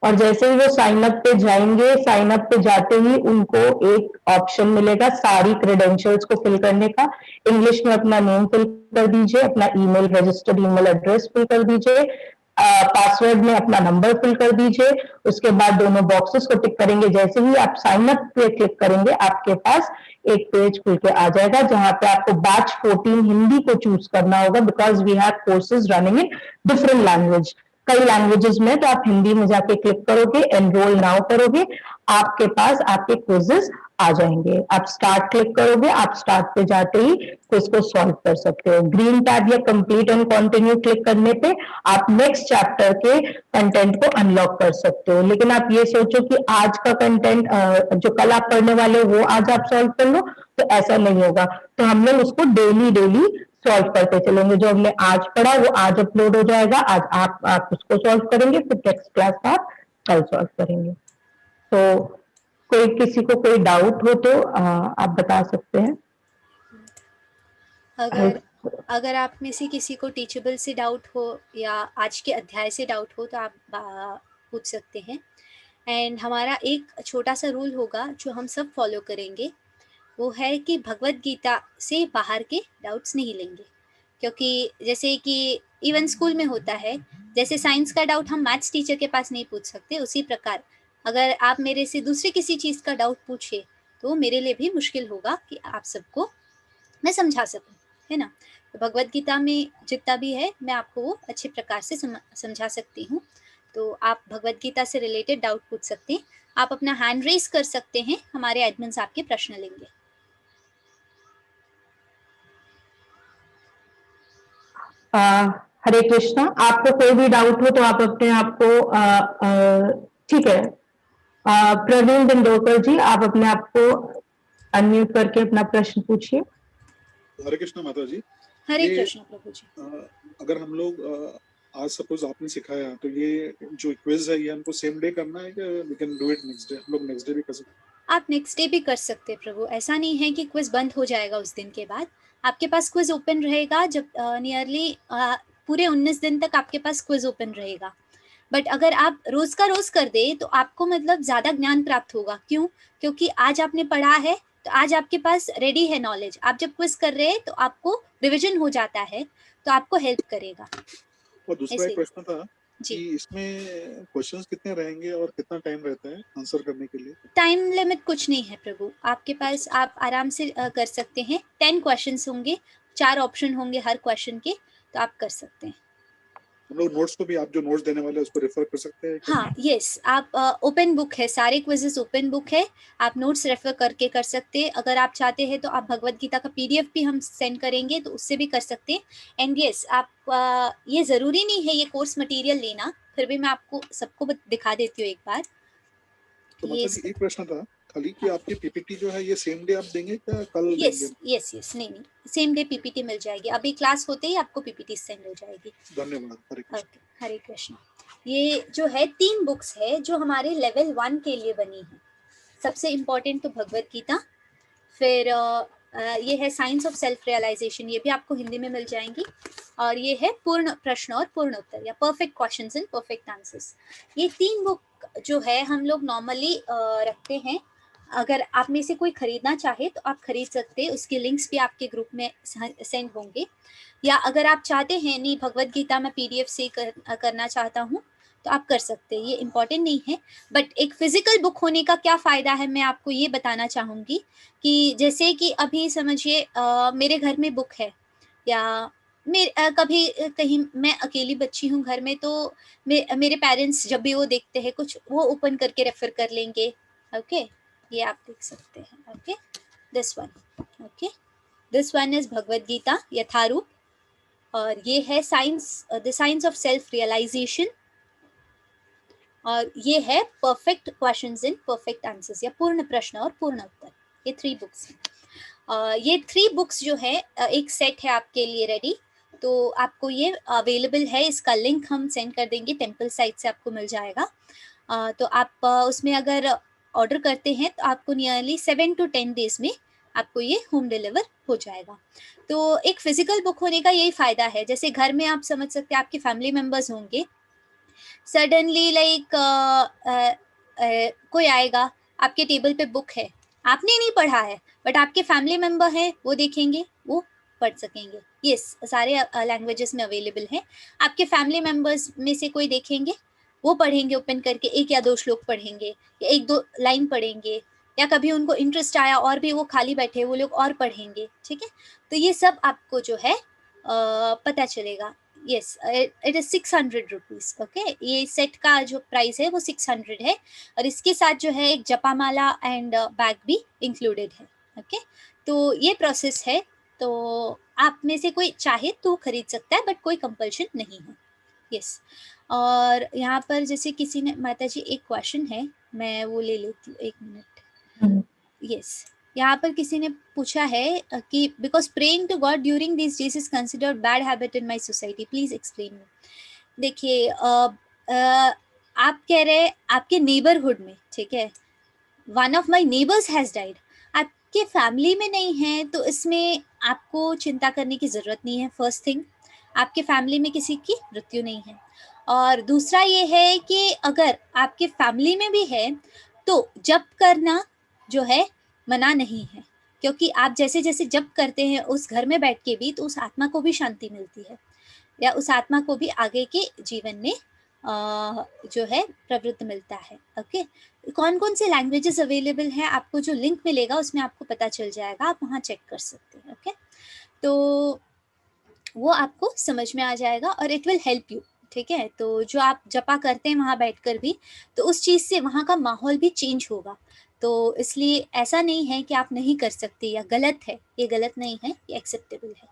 और जैसे ही वो साइन अप पे जाएंगे साइन अप पे जाते ही उनको एक ऑप्शन मिलेगा सारी क्रेडेंशियल्स को फिल करने का। इंग्लिश में अपना नेम फिल कर दीजिए, अपना email registered email address fill कर दीजिए, पासवर्ड में अपना नंबर फिल कर दीजिए। उसके बाद दोनों बॉक्सेस को टिक करेंगे। जैसे ही आप साइन अप पे क्लिक करेंगे आपके पास एक पेज खुल के आ जाएगा जहां पे आपको बैच 14 हिंदी को चूज करना होगा, because we have courses running in different language, कई लैंग्वेजेस में। तो आप हिंदी में जाके क्लिक करोगे, एनरोल नाउ करोगे, आपके पास आपके क्विजेस आ जाएंगे। आप स्टार्ट क्लिक करोगे, आप स्टार्ट पे जाते ही क्विज को सॉल्व कर सकते हो। ग्रीन टैब या कंप्लीट एंड कंटिन्यू क्लिक करने पे आप नेक्स्ट चैप्टर के कंटेंट को अनलॉक कर सकते हो। लेकिन आप ये सोचो कि आज का कंटेंट जो कल आप पढ़ने वाले हो वो आज आप सॉल्व कर लो, तो ऐसा नहीं होगा। तो हम लोग उसको डेली डेली सॉल्व करते चलेंगे। जो हमने आज पढ़ा वो आज अपलोड हो जाएगा, आज आप उसको सॉल्व करेंगे, फिर नेक्स्ट क्लास में आप कल सॉल्व करेंगे। तो कोई किसी को कोई डाउट हो तो आप बता सकते हैं। अगर आप में से किसी को टीचेबल से डाउट हो या आज के अध्याय से डाउट हो तो आप पूछ सकते हैं। एंड हमारा एक छोटा सा रूल होगा जो हम सब फॉलो करेंगे, वो है कि भगवत गीता से बाहर के डाउट्स नहीं लेंगे। क्योंकि जैसे कि इवन स्कूल में होता है, जैसे साइंस का डाउट हम मैथ्स टीचर के पास नहीं पूछ सकते, उसी प्रकार अगर आप मेरे से दूसरी किसी चीज़ का डाउट पूछे तो मेरे लिए भी मुश्किल होगा कि आप सबको मैं समझा सकूं, है ना। तो भगवत गीता में जितना भी है मैं आपको वो अच्छे प्रकार से समझा सकती हूँ। तो आप भगवत गीता से रिलेटेड डाउट पूछ सकते हैं। आप अपना हैंड रेस कर सकते हैं, हमारे एडमिन्स आपके प्रश्न लेंगे। हरे कृष्णा। आपको कोई भी डाउट हो तो आप अपने आप को ठीक है, प्रवीण बिंदोकर जी आप अपने आप को अनम्यूट करके अपना प्रश्न पूछिए। हरे कृष्णा माता जी। हरे कृष्णा प्रभु जी। अगर हम लोग आज सपोज आपने सिखाया तो ये जो क्विज है ये हमको सेम डे करना है कि we can do it next day? हम लोग नेक्स्ट डे भी कर सकते हैं? आप नेक्स्ट डे भी कर सकते हैं प्रभु। ऐसा नहीं है कि क्विज बंद हो जाएगा उस दिन के बाद, आपके पास क्विज ओपन रहेगा। जब नियरली पूरे 19 दिन तक आपके पास क्विज ओपन रहेगा। बट अगर आप रोज का रोज कर दे तो आपको मतलब ज्यादा ज्ञान प्राप्त होगा। क्यों? क्योंकि आज आपने पढ़ा है तो आज आपके पास रेडी है नॉलेज। आप जब क्विज कर रहे हैं तो आपको रिविजन हो जाता है, तो आपको हेल्प करेगा। और दूसरा ऐसे एक प्रश्न था जी। कि इसमें क्वेश्चंस कितने रहेंगे और कितना टाइम रहता है आंसर करने के लिए? टाइम लिमिट कुछ नहीं है प्रभु, आपके पास अच्छा, आप आराम से कर सकते हैं। 10 क्वेश्चंस होंगे, 4 ऑप्शन होंगे हर क्वेश्चन के, तो आप कर सकते हैं। हम लोग नोट्स को भी आप जो नोट्स देने वाले हैं उसको रेफर कर सकते हैं क्या? हाँ, यस, आप ओपन बुक है, सारे क्विज़ेज़ ओपन बुक है, आप नोट्स रेफ़र करके कर सकते हैं। अगर आप चाहते हैं तो आप भगवद गीता का पीडीएफ भी हम सेंड करेंगे, तो उससे भी कर सकते हैं। एंड यस, आप ये ज़रूरी नहीं है ये कोर्स मटेरियल लेना, फिर भी मैं आपको सबको दिखा देती हूँ एक बार। तो ये माता जी एक प्रश्न था खाली कि आपकी पीपीटी जो है ये सेम डे आप देंगे क्या कल यस, देंगे? यस, यस, नहीं, नहीं, सेम डे पीपीटी मिल जाएगी। अभी क्लास होते ही आपको पीपीटी सेंड हो जाएगी। धन्यवाद, हरे कृष्ण। ओके, हरे कृष्ण। ये जो है 3 बुक्स है जो हमारे लेवल 1 के लिए बनी है। सबसे इम्पोर्टेंट तो भगवद गीता, फिर ये है साइंस ऑफ सेल्फ रियलाइजेशन, ये भी आपको हिंदी में मिल जाएंगी, और ये है पूर्ण प्रश्न और पूर्ण उत्तर या perfect questions and perfect answers. ये 3 बुक जो है हम लोग नॉर्मली रखते हैं। अगर आप में से कोई खरीदना चाहे तो आप खरीद सकते हैं, उसके लिंक्स भी आपके ग्रुप में सेंड होंगे। या अगर आप चाहते हैं नहीं भगवद गीता मैं पीडीएफ से करना चाहता हूँ, तो आप कर सकते हैं, ये इम्पॉर्टेंट नहीं है। बट एक फिजिकल बुक होने का क्या फ़ायदा है, मैं आपको ये बताना चाहूँगी कि जैसे कि अभी समझिए मेरे घर में बुक है, या कभी कहीं मैं अकेली बच्ची हूँ घर में, तो मेरे पेरेंट्स जब भी वो देखते हैं कुछ, वो ओपन करके रेफर कर लेंगे। ओके, ये आप देख सकते हैं। Okay, this one, okay, this one is Bhagavad Gita Yatharoop, और ये है science, the science of self realization, और ये है perfect questions and perfect answers या पूर्ण प्रश्न और पूर्ण उत्तर। ये 3 बुक्स हैं। ये 3 बुक्स जो है एक सेट है आपके लिए रेडी, तो आपको ये अवेलेबल है, इसका लिंक हम सेंड कर देंगे, टेम्पल साइट से आपको मिल जाएगा। तो आप उसमें अगर ऑर्डर करते हैं तो आपको नियरली 7 to 10 डेज में आपको ये होम डिलीवर हो जाएगा। तो एक फिजिकल बुक होने का यही फ़ायदा है, जैसे घर में आप समझ सकते हैं आपके फैमिली मेम्बर्स होंगे, सडनली लाइक कोई आएगा, आपके टेबल पे बुक है, आपने नहीं पढ़ा है, बट आपके फैमिली मेंबर है, वो देखेंगे, वो पढ़ सकेंगे। यस, सारे लैंग्वेजेस में अवेलेबल है। आपके फैमिली मेंबर्स में से कोई देखेंगे, वो पढ़ेंगे ओपन करके, 1 या 2 श्लोक पढ़ेंगे या 1-2 लाइन पढ़ेंगे, या कभी उनको इंटरेस्ट आया और भी वो खाली बैठे, वो लोग और पढ़ेंगे। ठीक है, तो ये सब आपको जो है पता चलेगा। Yes, it is 600 rupees. Okay, ये सेट का जो प्राइस है वो 600 है, और इसके साथ जो है एक जपामाला एंड बैग भी इंक्लूडेड है। ओके, तो ये प्रोसेस है, तो आप में से कोई चाहे तो खरीद सकता है, बट कोई कंपल्शन नहीं है। यस, और यहाँ पर जैसे किसी ने, माता जी एक क्वेश्चन है, मैं वो ले लेती हूँ, 1 मिनट। यस, यहाँ पर किसी ने पूछा है कि because praying to God during this days is considered bad habit in my society, please explain me. देखिए आप कह रहे हैं आपके नेबरहुड में, ठीक है, one of my neighbours has died, आपके फैमिली में नहीं है, तो इसमें आपको चिंता करने की ज़रूरत नहीं है। फर्स्ट थिंग, आपके फैमिली में किसी की मृत्यु नहीं है। और दूसरा ये है कि अगर आपके फैमिली में भी है, तो जप करना जो है मना नहीं है, क्योंकि आप जैसे जैसे जप करते हैं उस घर में बैठ के भी, तो उस आत्मा को भी शांति मिलती है, या उस आत्मा को भी आगे के जीवन में जो है प्रवृत्त मिलता है। ओके, कौन कौन से लैंग्वेजेस अवेलेबल हैं, आपको जो लिंक मिलेगा उसमें आपको पता चल जाएगा, आप वहाँ चेक कर सकते हैं। ओके, तो वो आपको समझ में आ जाएगा और इट विल हेल्प यू। ठीक है, तो जो आप जपा करते हैं वहाँ बैठकर भी, तो उस चीज़ से वहाँ का माहौल भी चेंज होगा। तो इसलिए ऐसा नहीं है कि आप नहीं कर सकते या गलत है, ये गलत नहीं है, ये एक्सेप्टेबल है।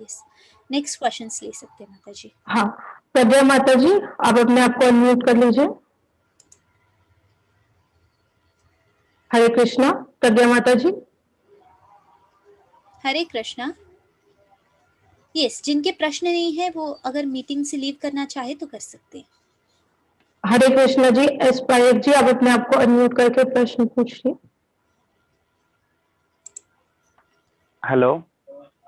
यस, नेक्स्ट क्वेश्चंस ले सकते हैं माता जी। हाँ, प्रज्ञा माता जी, आप अपने आप को अनम्यूट कर लीजिए। हरे कृष्णा, प्रज्ञा माता जी। हरे कृष्णा। यस, जिनके प्रश्न नहीं है वो अगर मीटिंग से लीव करना चाहे तो कर सकते हैं। हरे कृष्णा जी, एस पायक जी, आप अपने आप को अनम्यूट करके प्रश्न पूछिए। हेलो।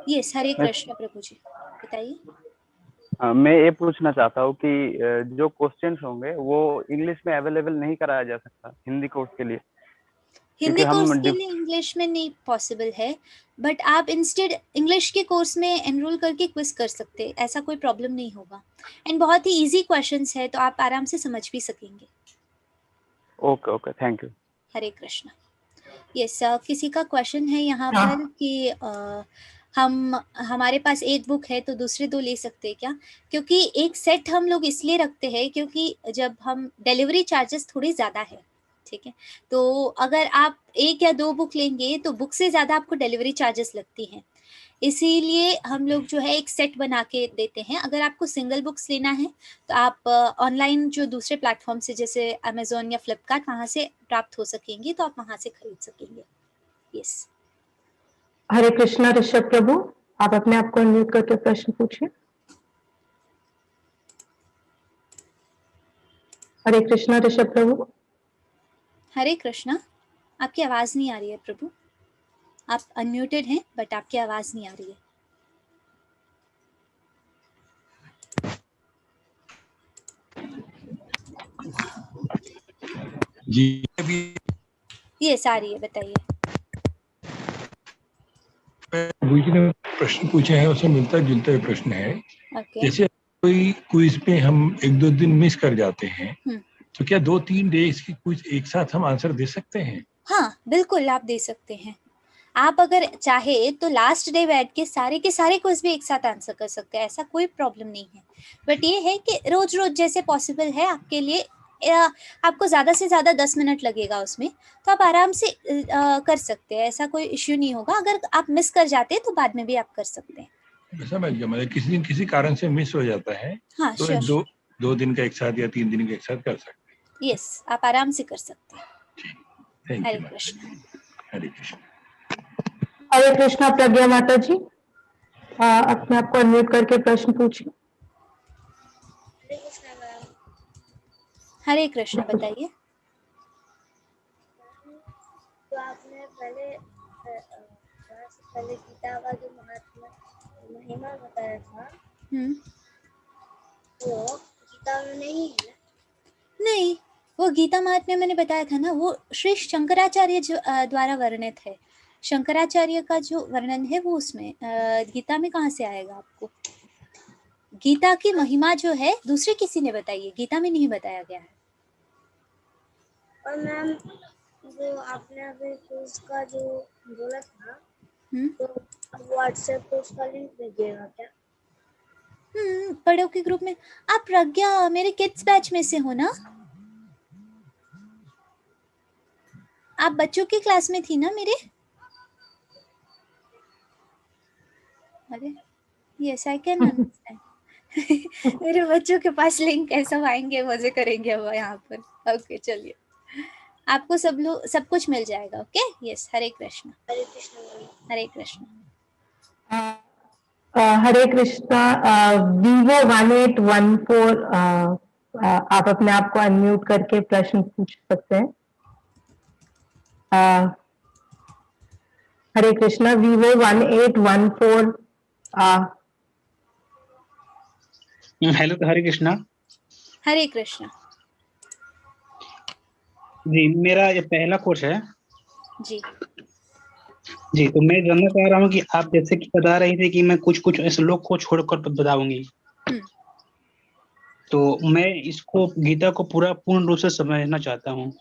यस, हरे कृष्ण प्रभु जी, बताइए। मैं ये पूछना चाहता हूँ कि जो क्वेश्चंस होंगे वो इंग्लिश में अवेलेबल नहीं कराया जा सकता हिंदी कोर्स के लिए? हिंदी हम कोर्स के लिए इंग्लिश में नहीं पॉसिबल है, बट आप इंस्टेड इंग्लिश के कोर्स में एनरोल करके क्विज कर सकते हैं, ऐसा कोई प्रॉब्लम नहीं होगा। एंड बहुत ही इजी क्वेश्चंस है, तो आप आराम से समझ भी सकेंगे। Okay okay, thank you. Hare Krishna. Yes, किसी का क्वेश्चन है यहाँ पर कि हमारे पास एक बुक है तो दूसरे दो ले सकते हैं क्या? क्योंकि एक सेट हम लोग इसलिए रखते हैं क्योंकि जब हम डिलीवरी चार्जेस थोड़ी ज़्यादा है, ठीक है, तो अगर आप एक या दो बुक लेंगे तो बुक से ज़्यादा आपको डिलीवरी चार्जेस लगती हैं, इसीलिए हम लोग जो है एक सेट बना के देते हैं। अगर आपको सिंगल बुक्स लेना है तो आप ऑनलाइन जो दूसरे प्लेटफॉर्म से जैसे अमेजोन या फ्लिपकार्ट वहाँ से प्राप्त हो सकेंगे, तो आप वहाँ से खरीद सकेंगे। यस। हरे कृष्णा ऋषभ प्रभु, आप अपने आप को अनम्यूट करके प्रश्न पूछिए। हरे कृष्णा ऋषभ प्रभु। हरे कृष्णा, आपकी आवाज नहीं आ रही है प्रभु, आप अनम्यूटेड हैं बट आपकी आवाज नहीं आ रही है। जी अभी यस, आ रही है, बताइए। जी ने प्रश्न पूछे हैं उससे मिलता जुलता प्रश्न है। जैसे कोई क्विज पे हम एक दो दिन मिस कर जाते हैं, तो क्या 2-3 डेज की क्विज एक साथ हम आंसर दे सकते हैं? हाँ बिल्कुल, आप दे सकते हैं। आप अगर चाहे तो लास्ट डे बैठ के सारे क्विज भी एक साथ आंसर कर सकते हैं, ऐसा कोई प्रॉब्लम नहीं है। बट ये है कि रोज रोज जैसे पॉसिबल है आपके लिए, आपको ज़्यादा से ज़्यादा 10 मिनट लगेगा उसमें, तो आप आराम से कर सकते हैं, ऐसा कोई इश्यू नहीं होगा। अगर आप मिस कर जाते हैं तो बाद में भी आप कर सकते हैं। समझ गया, मतलब किसी दिन किसी कारण से मिस हो जाता है, हाँ, तो श्योर। 2 दिन का एक साथ या 3 दिन का एक साथ कर सकते हैं। यस, आप आराम से कर सकते हैं। Thank Hare you. कृष्ण। हरे कृष्ण। हरे कृष्णा प्रज्ञा माता जी, अपने आप को अनम्यूट करके प्रश्न पूछिए। हरे कृष्ण, बताइए। तो आपने पहले गीता का जो महिमा बताया था, वो गीता में नहीं है ना? नहीं, वो गीता महात्म्य मैंने बताया था ना, वो श्री शंकराचार्य जो द्वारा वर्णित है। शंकराचार्य का जो वर्णन है वो उसमें, गीता में कहाँ से आएगा आपको? गीता की महिमा जो है दूसरे किसी ने बताई है, गीता में नहीं बताया गया है। और मैम, जो आपने अभी उसका जो बोला था, तो व्हाट्सएप पे उसका लिंक भेजिएगा क्या? बड़ों के ग्रुप में। आप प्रज्ञा मेरे किड्स बैच में से हो ना? आप बच्चों की क्लास में थी ना मेरे? अरे यस, आई कैन अंडरस्टैंड। मेरे बच्चों के पास लिंक कैसा आएंगे, मजे करेंगे अब यहाँ पर। ओके, चलिए, आपको सब कुछ मिल जाएगा। Okay, yes. Hare Krishna. Hare Krishna. Hare Krishna. Hare Krishna Vivo 1814, आप अपने आप को अनम्यूट करके प्रश्न पूछ सकते हैं। हरे कृष्णा Vivo 1814। हेलो, हरे कृष्णा। हरे कृष्णा जी, मेरा ये पहला कोर्स है जी। जी। तो मैं जानना चाह रहा हूँ कि आप जैसे कि बता रही थी कि मैं कुछ श्लोक को छोड़कर बताऊंगी, तो मैं इसको गीता को पूर्ण रूप से समझना चाहता हूँ।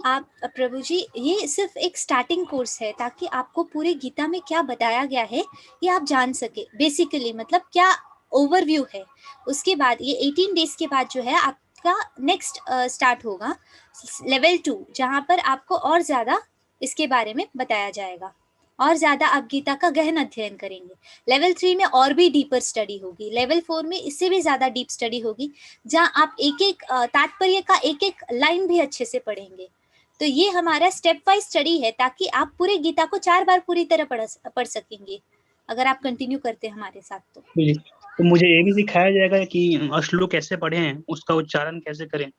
आप प्रभु जी, ये सिर्फ एक स्टार्टिंग कोर्स है ताकि आपको पूरी गीता में क्या बताया गया है ये आप जान सके। बेसिकली मतलब क्या ओवरव्यू है। उसके बाद ये 18 डेज के बाद जो है आपका नेक्स्ट स्टार्ट होगा लेवल 2, जहाँ पर आपको और ज़्यादा इसके बारे में बताया जाएगा, और ज़्यादा आप गीता का गहन अध्ययन करेंगे। लेवल 3 में और भी डीपर स्टडी होगी। लेवल 4 में इससे भी ज़्यादा डीप स्टडी होगी, जहाँ आप एक एक तात्पर्य का एक एक लाइन भी अच्छे से पढ़ेंगे। तो ये हमारा स्टेप वाइज स्टडी है ताकि आप पूरे गीता को 4 बार पूरी तरह पढ़ सकेंगे अगर आप कंटिन्यू करते हैं हमारे साथ। तो मुझे ये भी सिखाया जाएगा कि श्लोक कैसे पढ़े हैं, उसका उच्चारण कैसे करें?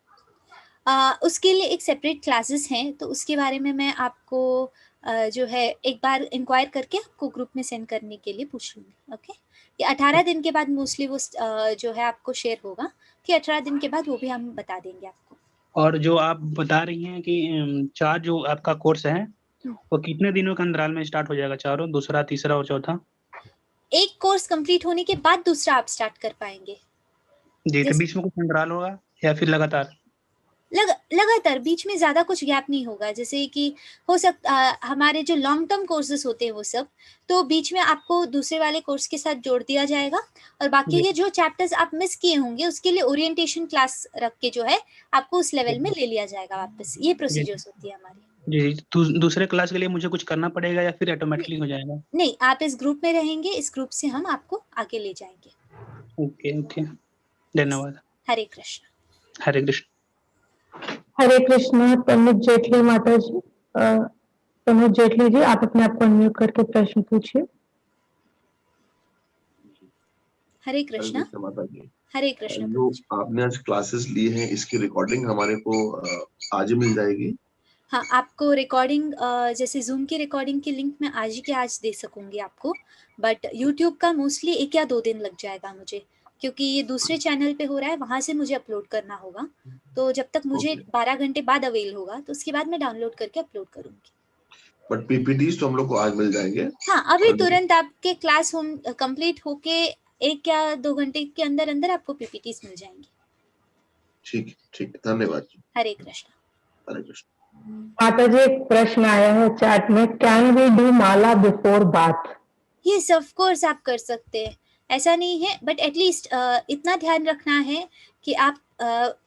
उसके लिए एक सेपरेट क्लासेस हैं, तो उसके बारे में मैं आपको जो है एक बार इंक्वायर करके आपको ग्रुप में सेंड करने के लिए पूछ लूँगी। ओके, ये 18 दिन के बाद मोस्टली वो जो है आपको शेयर होगा कि 18 दिन के बाद वो भी हम बता देंगे आपको। और जो आप बता रही हैं कि 4 जो आपका कोर्स है वो कितने दिनों के अंतराल में स्टार्ट हो जाएगा? चारों, दूसरा, तीसरा और चौथा? एक कोर्स कंप्लीट होने के बाद दूसरा आप स्टार्ट कर पाएंगे। जी, तो बीच में कुछ अंतराल होगा या फिर लगातार? लगातार, बीच में ज्यादा कुछ गैप नहीं होगा। जैसे कि हो सकता हमारे जो लॉन्ग टर्म कोर्सेज होते हैं वो सब, तो बीच में आपको दूसरे वाले कोर्स के साथ जोड़ दिया जाएगा, और बाकी के जो चैप्टर्स आप मिस किए होंगे उसके लिए ओरिएंटेशन क्लास रख के जो है आपको उस लेवल में ले लिया जाएगा वापस। ये प्रोसीजर्स होती है हमारी। जी, दूसरे क्लास के लिए मुझे कुछ करना पड़ेगा या फिर ऑटोमेटिकली हो जाएगा? नहीं, आप इस ग्रुप में रहेंगे, इस ग्रुप से हम आपको आगे ले जाएंगे। ओके ओके, धन्यवाद। हरे कृष्ण। हरे कृष्ण। हरे कृष्णा। तनुज जेटली माता जी, तनुज जेटली जी, आप अपने आप को अनम्यूट करके प्रश्न पूछिए। हरे कृष्णा माता जी। हरे कृष्ण। जो आपने आज क्लासेस ली हैं इसकी रिकॉर्डिंग हमारे को आज मिल जाएगी? हाँ, आपको रिकॉर्डिंग जैसे जूम की रिकॉर्डिंग की लिंक मैं आज के आज दे सकूंगी आपको, बट यूट्यूब का मोस्टली 1 या 2 दिन लग जाएगा मुझे, क्योंकि ये दूसरे चैनल पे हो रहा है, वहां से मुझे अपलोड करना होगा। तो जब तक मुझे 12 घंटे बाद अवेल होगा तो उसके बाद मैं डाउनलोड करके अपलोड करूंगी। बट पीपीटीज तो हम लोग को आज मिल जाएंगे? हाँ, अभी तुरंत आपके क्लास होम कंप्लीट होके 1 या 2 घंटे के अंदर अंदर आपको पीपीटीज मिल जाएंगी। ठीक ठीक, धन्यवाद जी। हरे कृष्ण। हरे कृष्ण। माता जी, एक प्रश्न आया है चैट में, can we do mala before bath? Yes, of course आप कर सकते हैं, ऐसा नहीं है, बट एटलीस्ट इतना ध्यान रखना है कि आप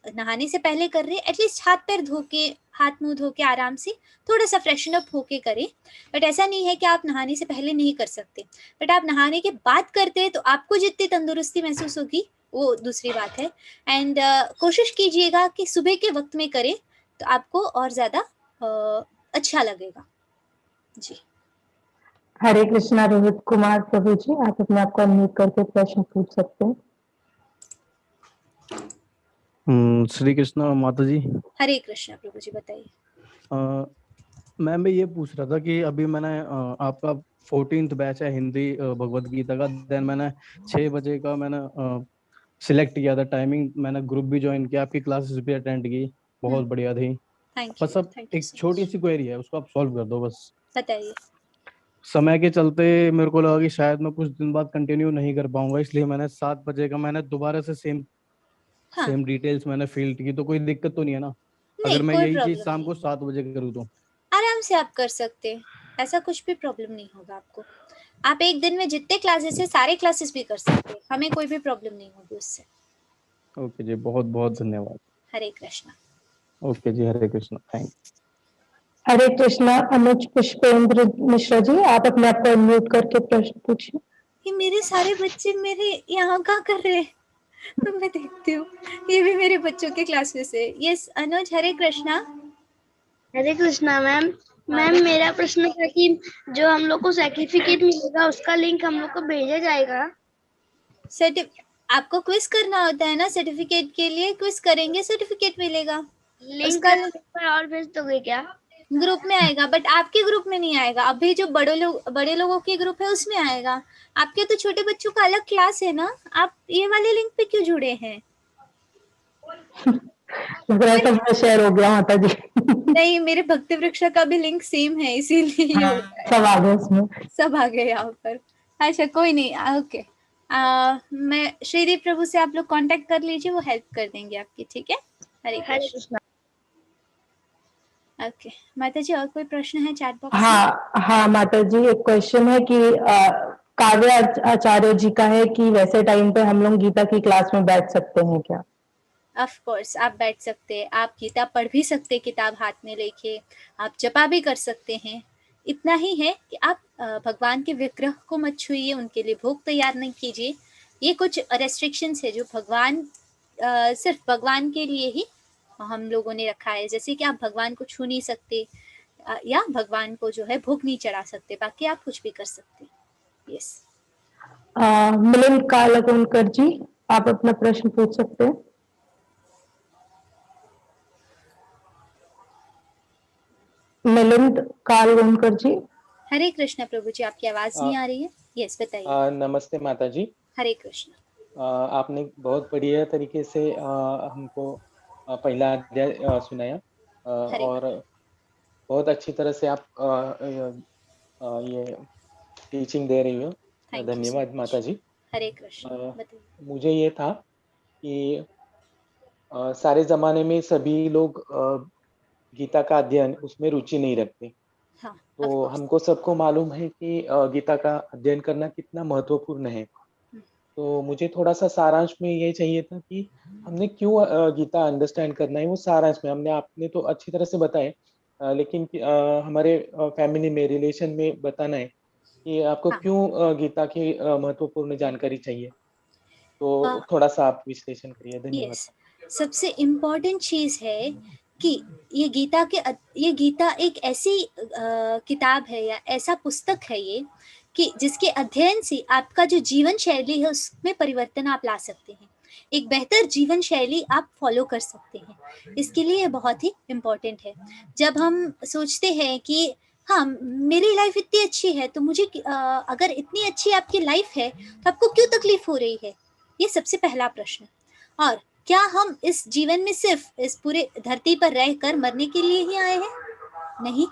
नहाने से पहले कर रहे हैं, एटलीस्ट हाथ पैर धो के, हाथ मुंह धो के आराम से थोड़ा सा फ्रेशन अप होके करें। बट ऐसा नहीं है कि आप नहाने से पहले नहीं कर सकते, बट आप नहाने के बाद करते हैं तो आपको जितनी तंदुरुस्ती महसूस होगी वो दूसरी बात है। एंड कोशिश कीजिएगा कि सुबह के वक्त में करें तो आपको और ज़्यादा अच्छा लगेगा जी। हरे कृष्णा। रोहित कुमार प्रभु जी, आप अपने आप को अनम्यूट करके प्रश्न पूछ सकते हैं। श्री कृष्ण माता जी। हरे कृष्णा प्रभु जी, बताइए। मैम, मैं ये पूछ रहा था कि अभी मैंने आपका 14th बैच है हिंदी भगवत गीता का, देन मैंने 6 बजे का मैंने सिलेक्ट किया था टाइमिंग, मैंने ग्रुप भी ज्वाइन किया, आपकी क्लासेस भी अटेंड की, बहुत बढ़िया थी। बस अब एक छोटी सी क्वेरी है, उसको आप सॉल्व कर दो बस। बताइए। समय के चलते मेरे को लगा कि शायद मैं कुछ दिन बाद कंटिन्यू नहीं कर पाऊंगा, इसलिए मैंने 7 बजे का मैंने दोबारा से सेम डिटेल्स मैंने फिल की, तो कोई दिक्कत तो नहीं है ना? अगर मैं यही चीज शाम को 7 बजे करूँ तो? आराम से आप कर सकते हैं, ऐसा कुछ भी प्रॉब्लम नहीं होगा आपको। आप एक दिन में जितने क्लासेस है सारे क्लासेस भी कर सकते हैं, हमें कोई भी प्रॉब्लम नहीं होगी उससे। ओके जी, बहुत बहुत धन्यवाद। हरे कृष्णा। ओके जी, हरे कृष्णा, थैंक। हरे कृष्णा। अनुज पुष्पेंद्र मिश्रा जी, आप अपने आप को अनम्यूट करके प्रश्न पूछिए। ये मेरे सारे बच्चे मेरे यहाँ क्या कर रहे हैं? तो मैं देखती हूँ ये भी मेरे बच्चों के क्लासेस है। यस अनुज, हरे कृष्णा। हरे कृष्णा मैम। मैम, मेरा प्रश्न था कि जो हम लोग को सर्टिफिकेट मिलेगा उसका लिंक हम लोग को भेजा जाएगा? आपको क्विज करना होता है ना, सर्टिफिकेट के लिए क्विज करेंगे, सर्टिफिकेट मिलेगा। लिंक और भेज दोगे क्या? ग्रुप में आएगा, बट आपके ग्रुप में नहीं आएगा। अभी जो बड़े लोगों के ग्रुप है उसमें आएगा। आपके तो छोटे बच्चों का अलग क्लास है ना, आप ये वाले लिंक पे क्यों जुड़े हैं? लग रहा है सब शेयर हो गया माता जी। नहीं, मेरे भक्ति वृक्ष का भी लिंक सेम है, इसीलिए हाँ, सब आ गए उसमें, सब आ गए यहाँ पर। अच्छा, कोई नहीं, ओके। मैं श्रीदीप प्रभु से आप लोग कांटेक्ट कर लीजिए, वो हेल्प कर देंगे आपकी, ठीक है? हरे कृष्ण। ओके माता जी, और कोई प्रश्न है चैट बॉक्स में? हाँ माता जी, एक क्वेश्चन है कि काव्य आचार्य जी का है कि वैसे टाइम पे हम लोग गीता की क्लास में बैठ सकते हैं क्या? ऑफ कोर्स आप बैठ सकते हैं, आप गीता पढ़ भी सकते, किताब हाथ में लेके आप जपा भी कर सकते हैं। इतना ही है कि आप भगवान के विग्रह को मत छुइए, उनके लिए भोग तैयार नहीं कीजिए। ये कुछ रेस्ट्रिक्शंस है जो भगवान सिर्फ भगवान के लिए ही हम लोगों ने रखा है। जैसे कि आप भगवान को छू नहीं सकते या भगवान को जो है भोग नहीं चढ़ा सकते, बाकी आप कुछ भी कर सकते हैं। यस। मिलिंद कालगोनकर जी, आप अपना प्रश्न पूछ सकते हैं। मिलिंद कालगोनकर जी। हरे कृष्ण प्रभु जी, आपकी आवाज नहीं आ रही है। यस, बताइए। नमस्ते माता जी। हरे कृष्ण। आपने बहुत बढ़िया तरीके से हमको पहला अध्याय सुनाया और बहुत अच्छी तरह से आप ये टीचिंग दे रही हो। धन्यवाद माता जी। हरे कृष्ण। मुझे ये था कि सारे जमाने में सभी लोग गीता का अध्ययन उसमें रुचि नहीं रखते। हाँ, तो हमको सबको मालूम है कि गीता का अध्ययन करना कितना महत्वपूर्ण है। तो मुझे थोड़ा सा सारांश में ये चाहिए था कि हमने क्यों गीता अंडरस्टैंड करना है, वो सारांश में हमने आपने तो अच्छी तरह से बताए, लेकिन हमारे फैमिली में रिलेशन में बताना है कि आपको क्यों गीता की महत्वपूर्ण जानकारी चाहिए। तो थोड़ा सा आप विश्लेषण करिए। धन्यवाद। सबसे इम्पोर्टेंट चीज है कि ये गीता एक ऐसी किताब है या ऐसा पुस्तक है ये कि जिसके अध्ययन से आपका जो जीवन शैली है उसमें परिवर्तन आप ला सकते हैं, एक बेहतर जीवन शैली आप फॉलो कर सकते हैं। इसके लिए बहुत ही इम्पोर्टेंट है। जब हम सोचते हैं कि हाँ मेरी लाइफ इतनी अच्छी है तो मुझे अगर इतनी अच्छी आपकी लाइफ है तो आपको क्यों तकलीफ हो रही है, ये सबसे पहला प्रश्न। और क्या हम इस जीवन में सिर्फ इस पूरे धरती पर रहकर मरने के लिए ही आए हैं? नहीं,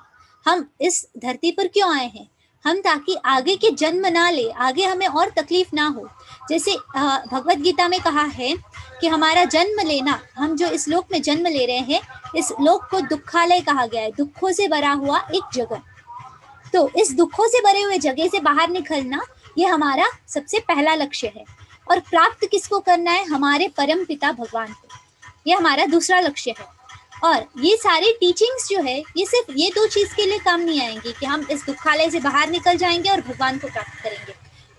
हम इस धरती पर क्यों आए हैं? हम ताकि आगे के जन्म ना ले, आगे हमें और तकलीफ ना हो। जैसे भगवत गीता में कहा है कि हमारा जन्म लेना, हम जो इस लोक में जन्म ले रहे हैं, इस लोक को दुखालय कहा गया है, दुखों से भरा हुआ एक जगह। तो इस दुखों से भरे हुए जगह से बाहर निकलना ये हमारा सबसे पहला लक्ष्य है। और प्राप्त किसको करना है? हमारे परम पिता भगवान को। ये हमारा दूसरा लक्ष्य है। और ये सारी टीचिंग्स जो है ये सिर्फ ये दो चीज के लिए काम नहीं आएंगी कि हम इस दुखालय से बाहर निकल जाएंगे और भगवान को प्राप्त करेंगे,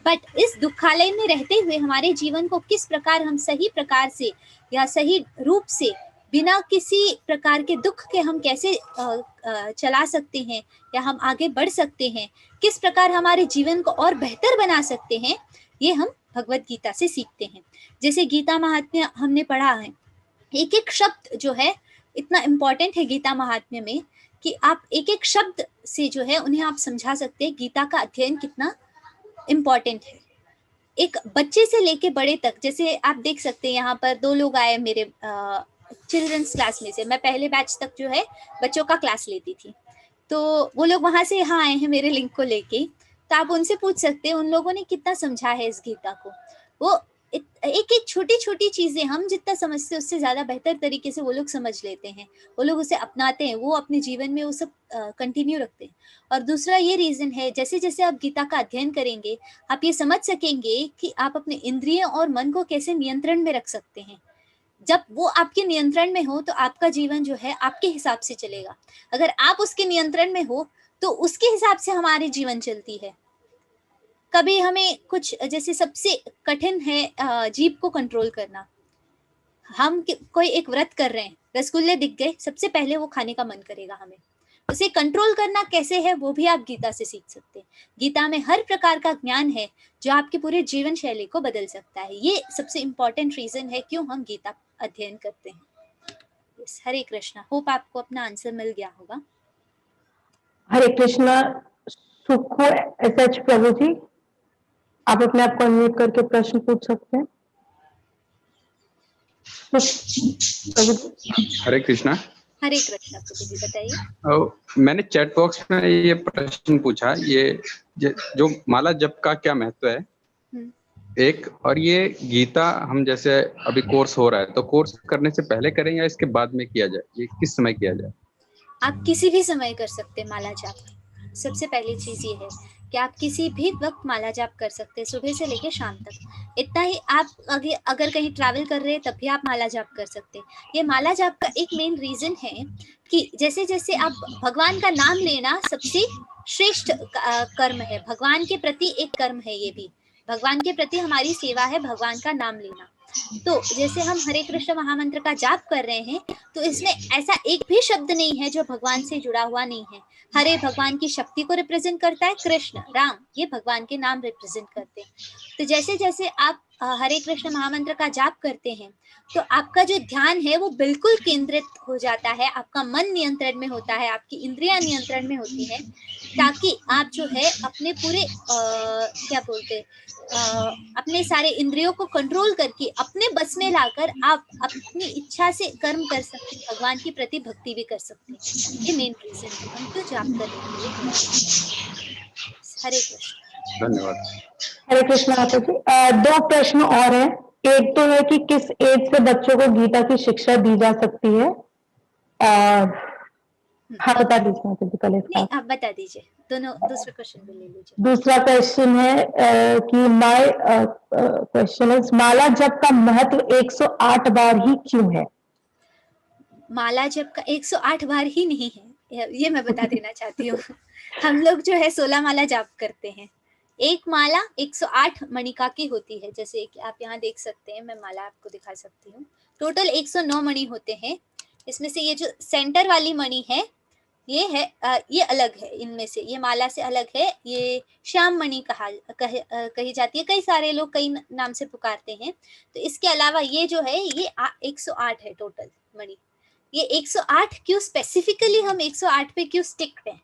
बट इस दुखालय में रहते हुए हमारे जीवन को किस प्रकार हम सही प्रकार से या सही रूप से बिना किसी प्रकार के दुख के हम कैसे चला सकते हैं या हम आगे बढ़ सकते हैं, किस प्रकार हमारे जीवन को और बेहतर बना सकते हैं, ये हम भगवत गीता से सीखते हैं। जैसे गीता महात्म्य हमने पढ़ा है, एक एक शब्द जो है इतना इम्पोर्टेंट है गीता महात्म्य में कि आप एक एक शब्द से जो है उन्हें आप समझा सकते हैं गीता का अध्ययन कितना इम्पोर्टेंट है। एक बच्चे से लेके बड़े तक, जैसे आप देख सकते हैं यहाँ पर 2 लोग आए मेरे चिल्ड्रंस क्लास में से। मैं पहले बैच तक जो है बच्चों का क्लास लेती थी, तो वो लोग वहां से यहाँ आए हैं मेरे लिंक को लेके। तो आप उनसे पूछ सकते हैं उन लोगों ने कितना समझा है इस गीता को। वो एक एक छोटी छोटी चीजें हम जितना समझते हैं उससे ज्यादा बेहतर तरीके से वो लोग समझ लेते हैं, वो लोग उसे अपनाते हैं, वो अपने जीवन में वो सब कंटिन्यू रखते हैं। और दूसरा ये रीजन है, जैसे जैसे आप गीता का अध्ययन करेंगे आप ये समझ सकेंगे कि आप अपने इंद्रियों और मन को कैसे नियंत्रण में रख सकते हैं। जब वो आपके नियंत्रण में हो तो आपका जीवन जो है आपके हिसाब से चलेगा। अगर आप उसके नियंत्रण में हो तो उसके हिसाब से हमारी जीवन चलती है। कभी हमें कुछ, जैसे सबसे कठिन है जीभ को कंट्रोल करना। हम कोई एक व्रत कर रहे हैं, रसगुल्ले दिख गए, सबसे पहले वो खाने का मन करेगा हमें। उसे कंट्रोल करना कैसे है वो भी आप गीता से सीख सकते हैं। गीता में हर प्रकार का ज्ञान है जो आपके पूरे जीवन शैली को बदल सकता है। ये सबसे इम्पोर्टेंट रीजन है क्यों हम गीता अध्ययन करते हैं। हरे कृष्णा। होप आपको अपना आंसर मिल गया होगा। हरे कृष्णा। सुखो एसएच प्रभु जी, आप अपने आप को अनम्यूट करके प्रश्न पूछ सकते हैं। हरे कृष्णा। हरे कृष्णा प्रभु जी, बताइए। मैंने चैट बॉक्स में ये प्रश्न पूछा, ये जो माला जप का क्या महत्व है एक, और ये गीता हम जैसे अभी कोर्स हो रहा है तो कोर्स करने से पहले करें या इसके बाद में किया जाए, ये किस समय किया जाए? आप किसी भी समय कर सकते हैं माला जाप। सबसे पहली चीज ये है कि आप किसी भी वक्त माला जाप कर सकते हैं, सुबह से लेकर शाम तक। इतना ही, आप अगर कहीं ट्रैवल कर रहे हैं तब भी आप माला जाप कर सकते हैं। ये माला जाप का एक मेन रीजन है कि जैसे जैसे आप भगवान का नाम लेना सबसे श्रेष्ठ कर्म है, भगवान के प्रति एक कर्म है। ये भी भगवान के प्रति हमारी सेवा है, भगवान का नाम लेना। तो जैसे हम हरे कृष्ण महामंत्र का जाप कर रहे हैं तो इसमें ऐसा एक भी शब्द नहीं है जो भगवान से जुड़ा हुआ नहीं है। हरे भगवान की शक्ति को रिप्रेजेंट करता है, कृष्ण राम ये भगवान के नाम रिप्रेजेंट करते हैं। तो जैसे जैसे आप हरे कृष्ण महामंत्र का जाप करते हैं तो आपका जो ध्यान है वो बिल्कुल केंद्रित हो जाता है, आपका मन नियंत्रण में होता है, आपकी इंद्रियां नियंत्रण में होती है, ताकि आप जो है अपने पूरे क्या बोलते अपने सारे इंद्रियों को कंट्रोल करके अपने बस में लाकर आप अपनी इच्छा से कर्म कर सकते हैं, भगवान की प्रति भक्ति भी कर सकते हैं। ये मेन रीजन है हम क्यों जाप करने के लिए कहते हैं। हरे कृष्ण। धन्यवाद। हरे कृष्ण माता जी। 2 प्रश्न और हैं। एक तो है कि किस एज से बच्चों को गीता की शिक्षा दी जा सकती है? हाँ बता दीजिए माता जी पहले इसका। नहीं आप बता दीजिए, दोनों दूसरा क्वेश्चन भी ले लीजिए। दूसरा क्वेश्चन है कि माय क्वेश्चन इज माला जप का महत्व 108 बार ही क्यों है? माला जप का 108 बार ही नहीं है, ये मैं बता देना चाहती हूँ। हम लोग जो है 16 माला जाप करते हैं। एक माला 108 मणिका की होती है, जैसे कि आप यहाँ देख सकते हैं, मैं माला आपको दिखा सकती हूँ। टोटल 109 मणि होते हैं। इसमें से ये जो सेंटर वाली मणि है ये है ये अलग है, इनमें से ये माला से अलग है, ये श्याम मणि कही जाती है। कई सारे लोग कई नाम से पुकारते हैं। तो इसके अलावा ये जो है ये 108 है टोटल मणि। ये 108 क्यों स्पेसिफिकली हम 108 पे क्यों स्टिक हैं?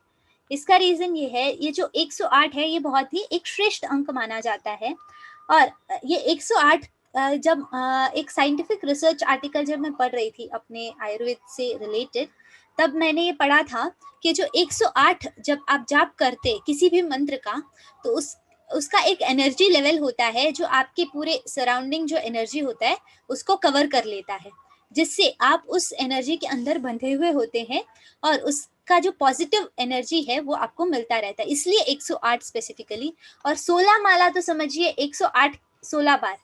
इसका रीजन ये है, ये जो 108 है ये बहुत ही एक श्रेष्ठ अंक माना जाता है। और ये 108 जब एक साइंटिफिक रिसर्च आर्टिकल जब मैं पढ़ रही थी अपने आयुर्वेद से रिलेटेड, तब मैंने ये पढ़ा था कि जो 108 जब आप जाप करते किसी भी मंत्र का, तो उसका एक एनर्जी लेवल होता है जो आपके पूरे सराउंडिंग जो एनर्जी होता है उसको कवर कर लेता है, जिससे आप उस एनर्जी के अंदर बंधे हुए होते हैं और उसका जो पॉजिटिव एनर्जी है वो आपको मिलता रहता है। इसलिए 108 स्पेसिफिकली। और 16 माला तो समझिए 108 16 बार,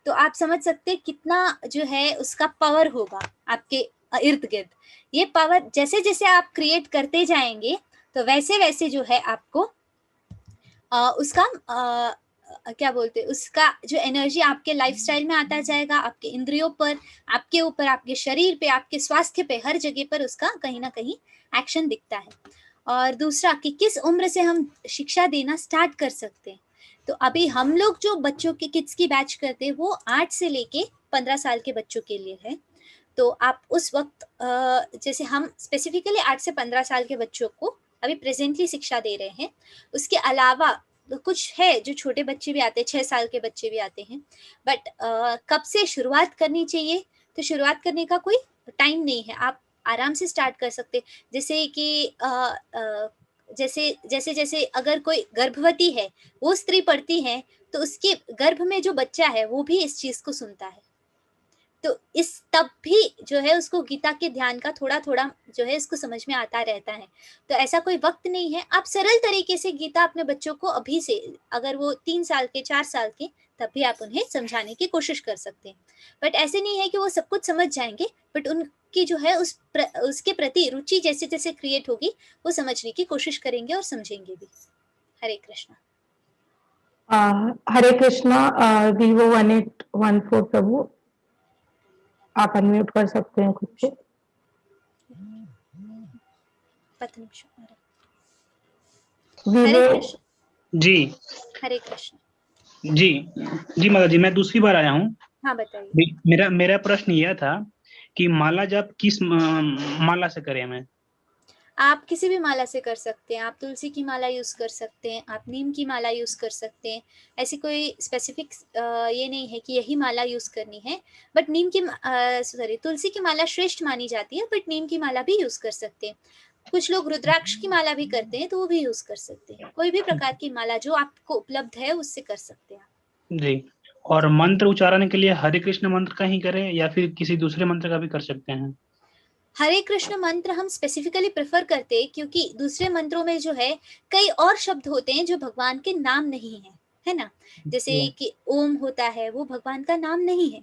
तो आप समझ सकते कितना जो है उसका पावर होगा आपके इर्द गिर्द। ये पावर जैसे जैसे आप क्रिएट करते जाएंगे तो वैसे वैसे जो है आपको उसका क्या बोलते, उसका जो एनर्जी आपके लाइफस्टाइल में आता जाएगा, आपके इंद्रियों पर, आपके ऊपर, आपके शरीर पे, आपके स्वास्थ्य पे, हर जगह पर उसका कहीं ना कहीं एक्शन दिखता है। और दूसरा कि किस उम्र से हम शिक्षा देना स्टार्ट कर सकते हैं, तो अभी हम लोग जो बच्चों के किड्स की बैच करते हैं वो 8 से लेके 15 साल के बच्चों के लिए है। तो आप उस वक्त जैसे हम स्पेसिफिकली 8 से 15 साल के बच्चों को अभी प्रेजेंटली शिक्षा दे रहे हैं। उसके अलावा तो कुछ है जो छोटे बच्चे भी आते हैं, 6 साल के बच्चे भी आते हैं। बट कब से शुरुआत करनी चाहिए, तो शुरुआत करने का कोई टाइम नहीं है, आप आराम से स्टार्ट कर सकते हैं। जैसे कि जैसे जैसे जैसे अगर कोई गर्भवती है वो स्त्री पढ़ती है तो उसके गर्भ में जो बच्चा है वो भी इस चीज को सुनता है, तो इस तब भी जो है उसको गीता के ध्यान का थोड़ा थोड़ा जो है इसको समझ में आता रहता है। तो ऐसा कोई वक्त नहीं है, आप सरल तरीके से गीता अपने बच्चों को अभी से, अगर वो 3 साल के 4 साल के, तब भी आप उन्हें समझाने की कोशिश कर सकते हैं। बट ऐसे नहीं है कि वो सब कुछ समझ जाएंगे, बट उनकी जो है उसके प्रति रुचि जैसे जैसे क्रिएट होगी वो समझने की कोशिश करेंगे और समझेंगे भी। हरे कृष्णा। हरे कृष्णा। वीवो 1814 प्रभु आप अनम्यूट कर सकते हैं खुद से। हरे कृष्ण जी। हरे कृष्ण जी जी माता जी, मैं दूसरी बार आया हूँ। हाँ बताइए। मेरा प्रश्न यह था कि माला जाप किस माला से करें मैं? आप किसी भी माला से कर सकते हैं, आप तुलसी की माला यूज कर सकते हैं, आप नीम की माला यूज कर सकते हैं। ऐसी कोई स्पेसिफिक ये नहीं है कि यही माला यूज करनी है। बट तुलसी की माला श्रेष्ठ मानी जाती है, बट नीम की माला भी यूज कर सकते हैं। कुछ लोग रुद्राक्ष की माला भी करते हैं तो वो भी यूज कर सकते हैं। कोई भी प्रकार की माला जो आपको उपलब्ध है उससे कर सकते हैं। जी। और मंत्र उच्चारण के लिए हरे कृष्ण मंत्र का ही करें या फिर किसी दूसरे मंत्र का भी कर सकते हैं? हरे कृष्ण मंत्र हम स्पेसिफिकली प्रेफर करते हैं क्योंकि दूसरे मंत्रों में जो है कई और शब्द होते हैं जो भगवान के नाम नहीं है ना। जैसे कि ओम होता है वो भगवान का नाम नहीं है,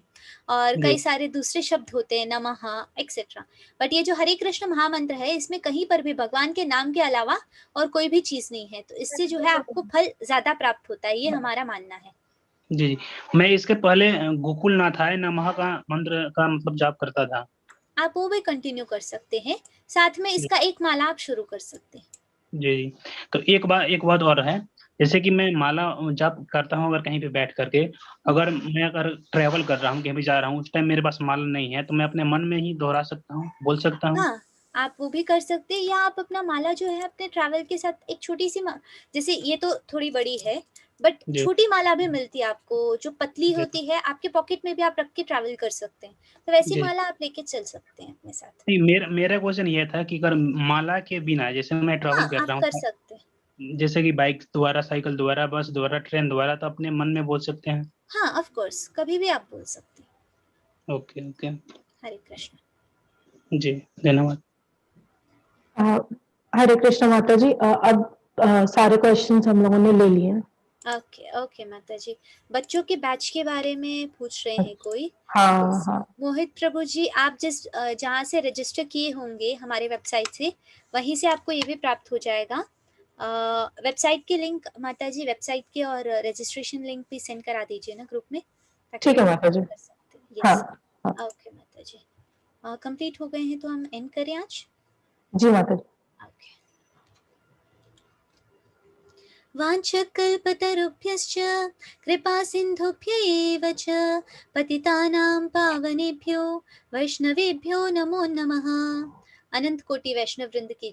और कई सारे दूसरे शब्द होते हैं, नमः एक्सेट्रा। बट ये जो हरे कृष्ण महामंत्र है इसमें कहीं पर भी भगवान के नाम के अलावा और कोई भी चीज नहीं है, तो इससे जो है आपको फल ज्यादा प्राप्त होता है, ये हमारा मानना है। जी, मैं इसके पहले गोकुलनाथ आय नमः का मंत्र का मतलब जाप करता था। आप वो भी कंटिन्यू कर सकते हैं, साथ में इसका एक माला आप शुरू कर सकते हैं। जी, तो एक बात और है, जैसे कि मैं माला जाप करता हूँ अगर कहीं पे बैठ करके, अगर ट्रेवल कर रहा हूँ, कहीं भी जा रहा हूँ, उस टाइम मेरे पास माला नहीं है, तो मैं अपने मन में ही दोहरा सकता हूँ, बोल सकता हूँ? हाँ, आप वो भी कर सकते हैं, या आप अपना माला जो है अपने ट्रैवल के साथ एक छोटी सी जैसे ये तो थोड़ी बड़ी है, बट छोटी माला भी मिलती है आपको जो पतली होती है, आपके पॉकेट में भी आप रख के ट्रैवल कर सकते हैं, तो वैसी माला आप लेके चल सकते हैं अपने साथ। नहीं, मेरा क्वेश्चन ये था कि अगर माला के बिना जैसे मैं ट्रैवल कर रहा हूँ, कर सकते हैं, जैसे कि बाइक द्वारा, साइकिल द्वारा, बस द्वारा, ट्रेन द्वारा, तो अपने मन में बोल सकते हैं? हाँ, ऑफ कोर्स, कभी भी आप बोल सकते हैं। ओके ओके, हरे कृष्ण जी, धन्यवाद। हरे कृष्ण माता जी। अब सारे क्वेश्चंस हम लोगों ने ले लिए हैं। ओके माता जी, बच्चों के बैच के बारे में पूछ रहे हैं कोई? हाँ हाँ। मोहित प्रभु जी, आप जहाँ से रजिस्टर किए होंगे हमारे वेबसाइट से, वहीं से आपको ये भी प्राप्त हो जाएगा। वेबसाइट के लिंक माता जी, वेबसाइट के और रजिस्ट्रेशन लिंक भी सेंड करा दीजिए ना ग्रुप में, ठीक है माता जी। हाँ हाँ। ओके माता जी, कंप्लीट हो गए हैं तो हम एंड करें आज? जी माता जी। वाञ्छकल्पतरुभ्यश्च कृपा सिन्धुभ्य एव च पतितानां पावनेभ्यो वैष्णवेभ्यो नमो नमः। अनंत कोटि वैष्णव वृंद की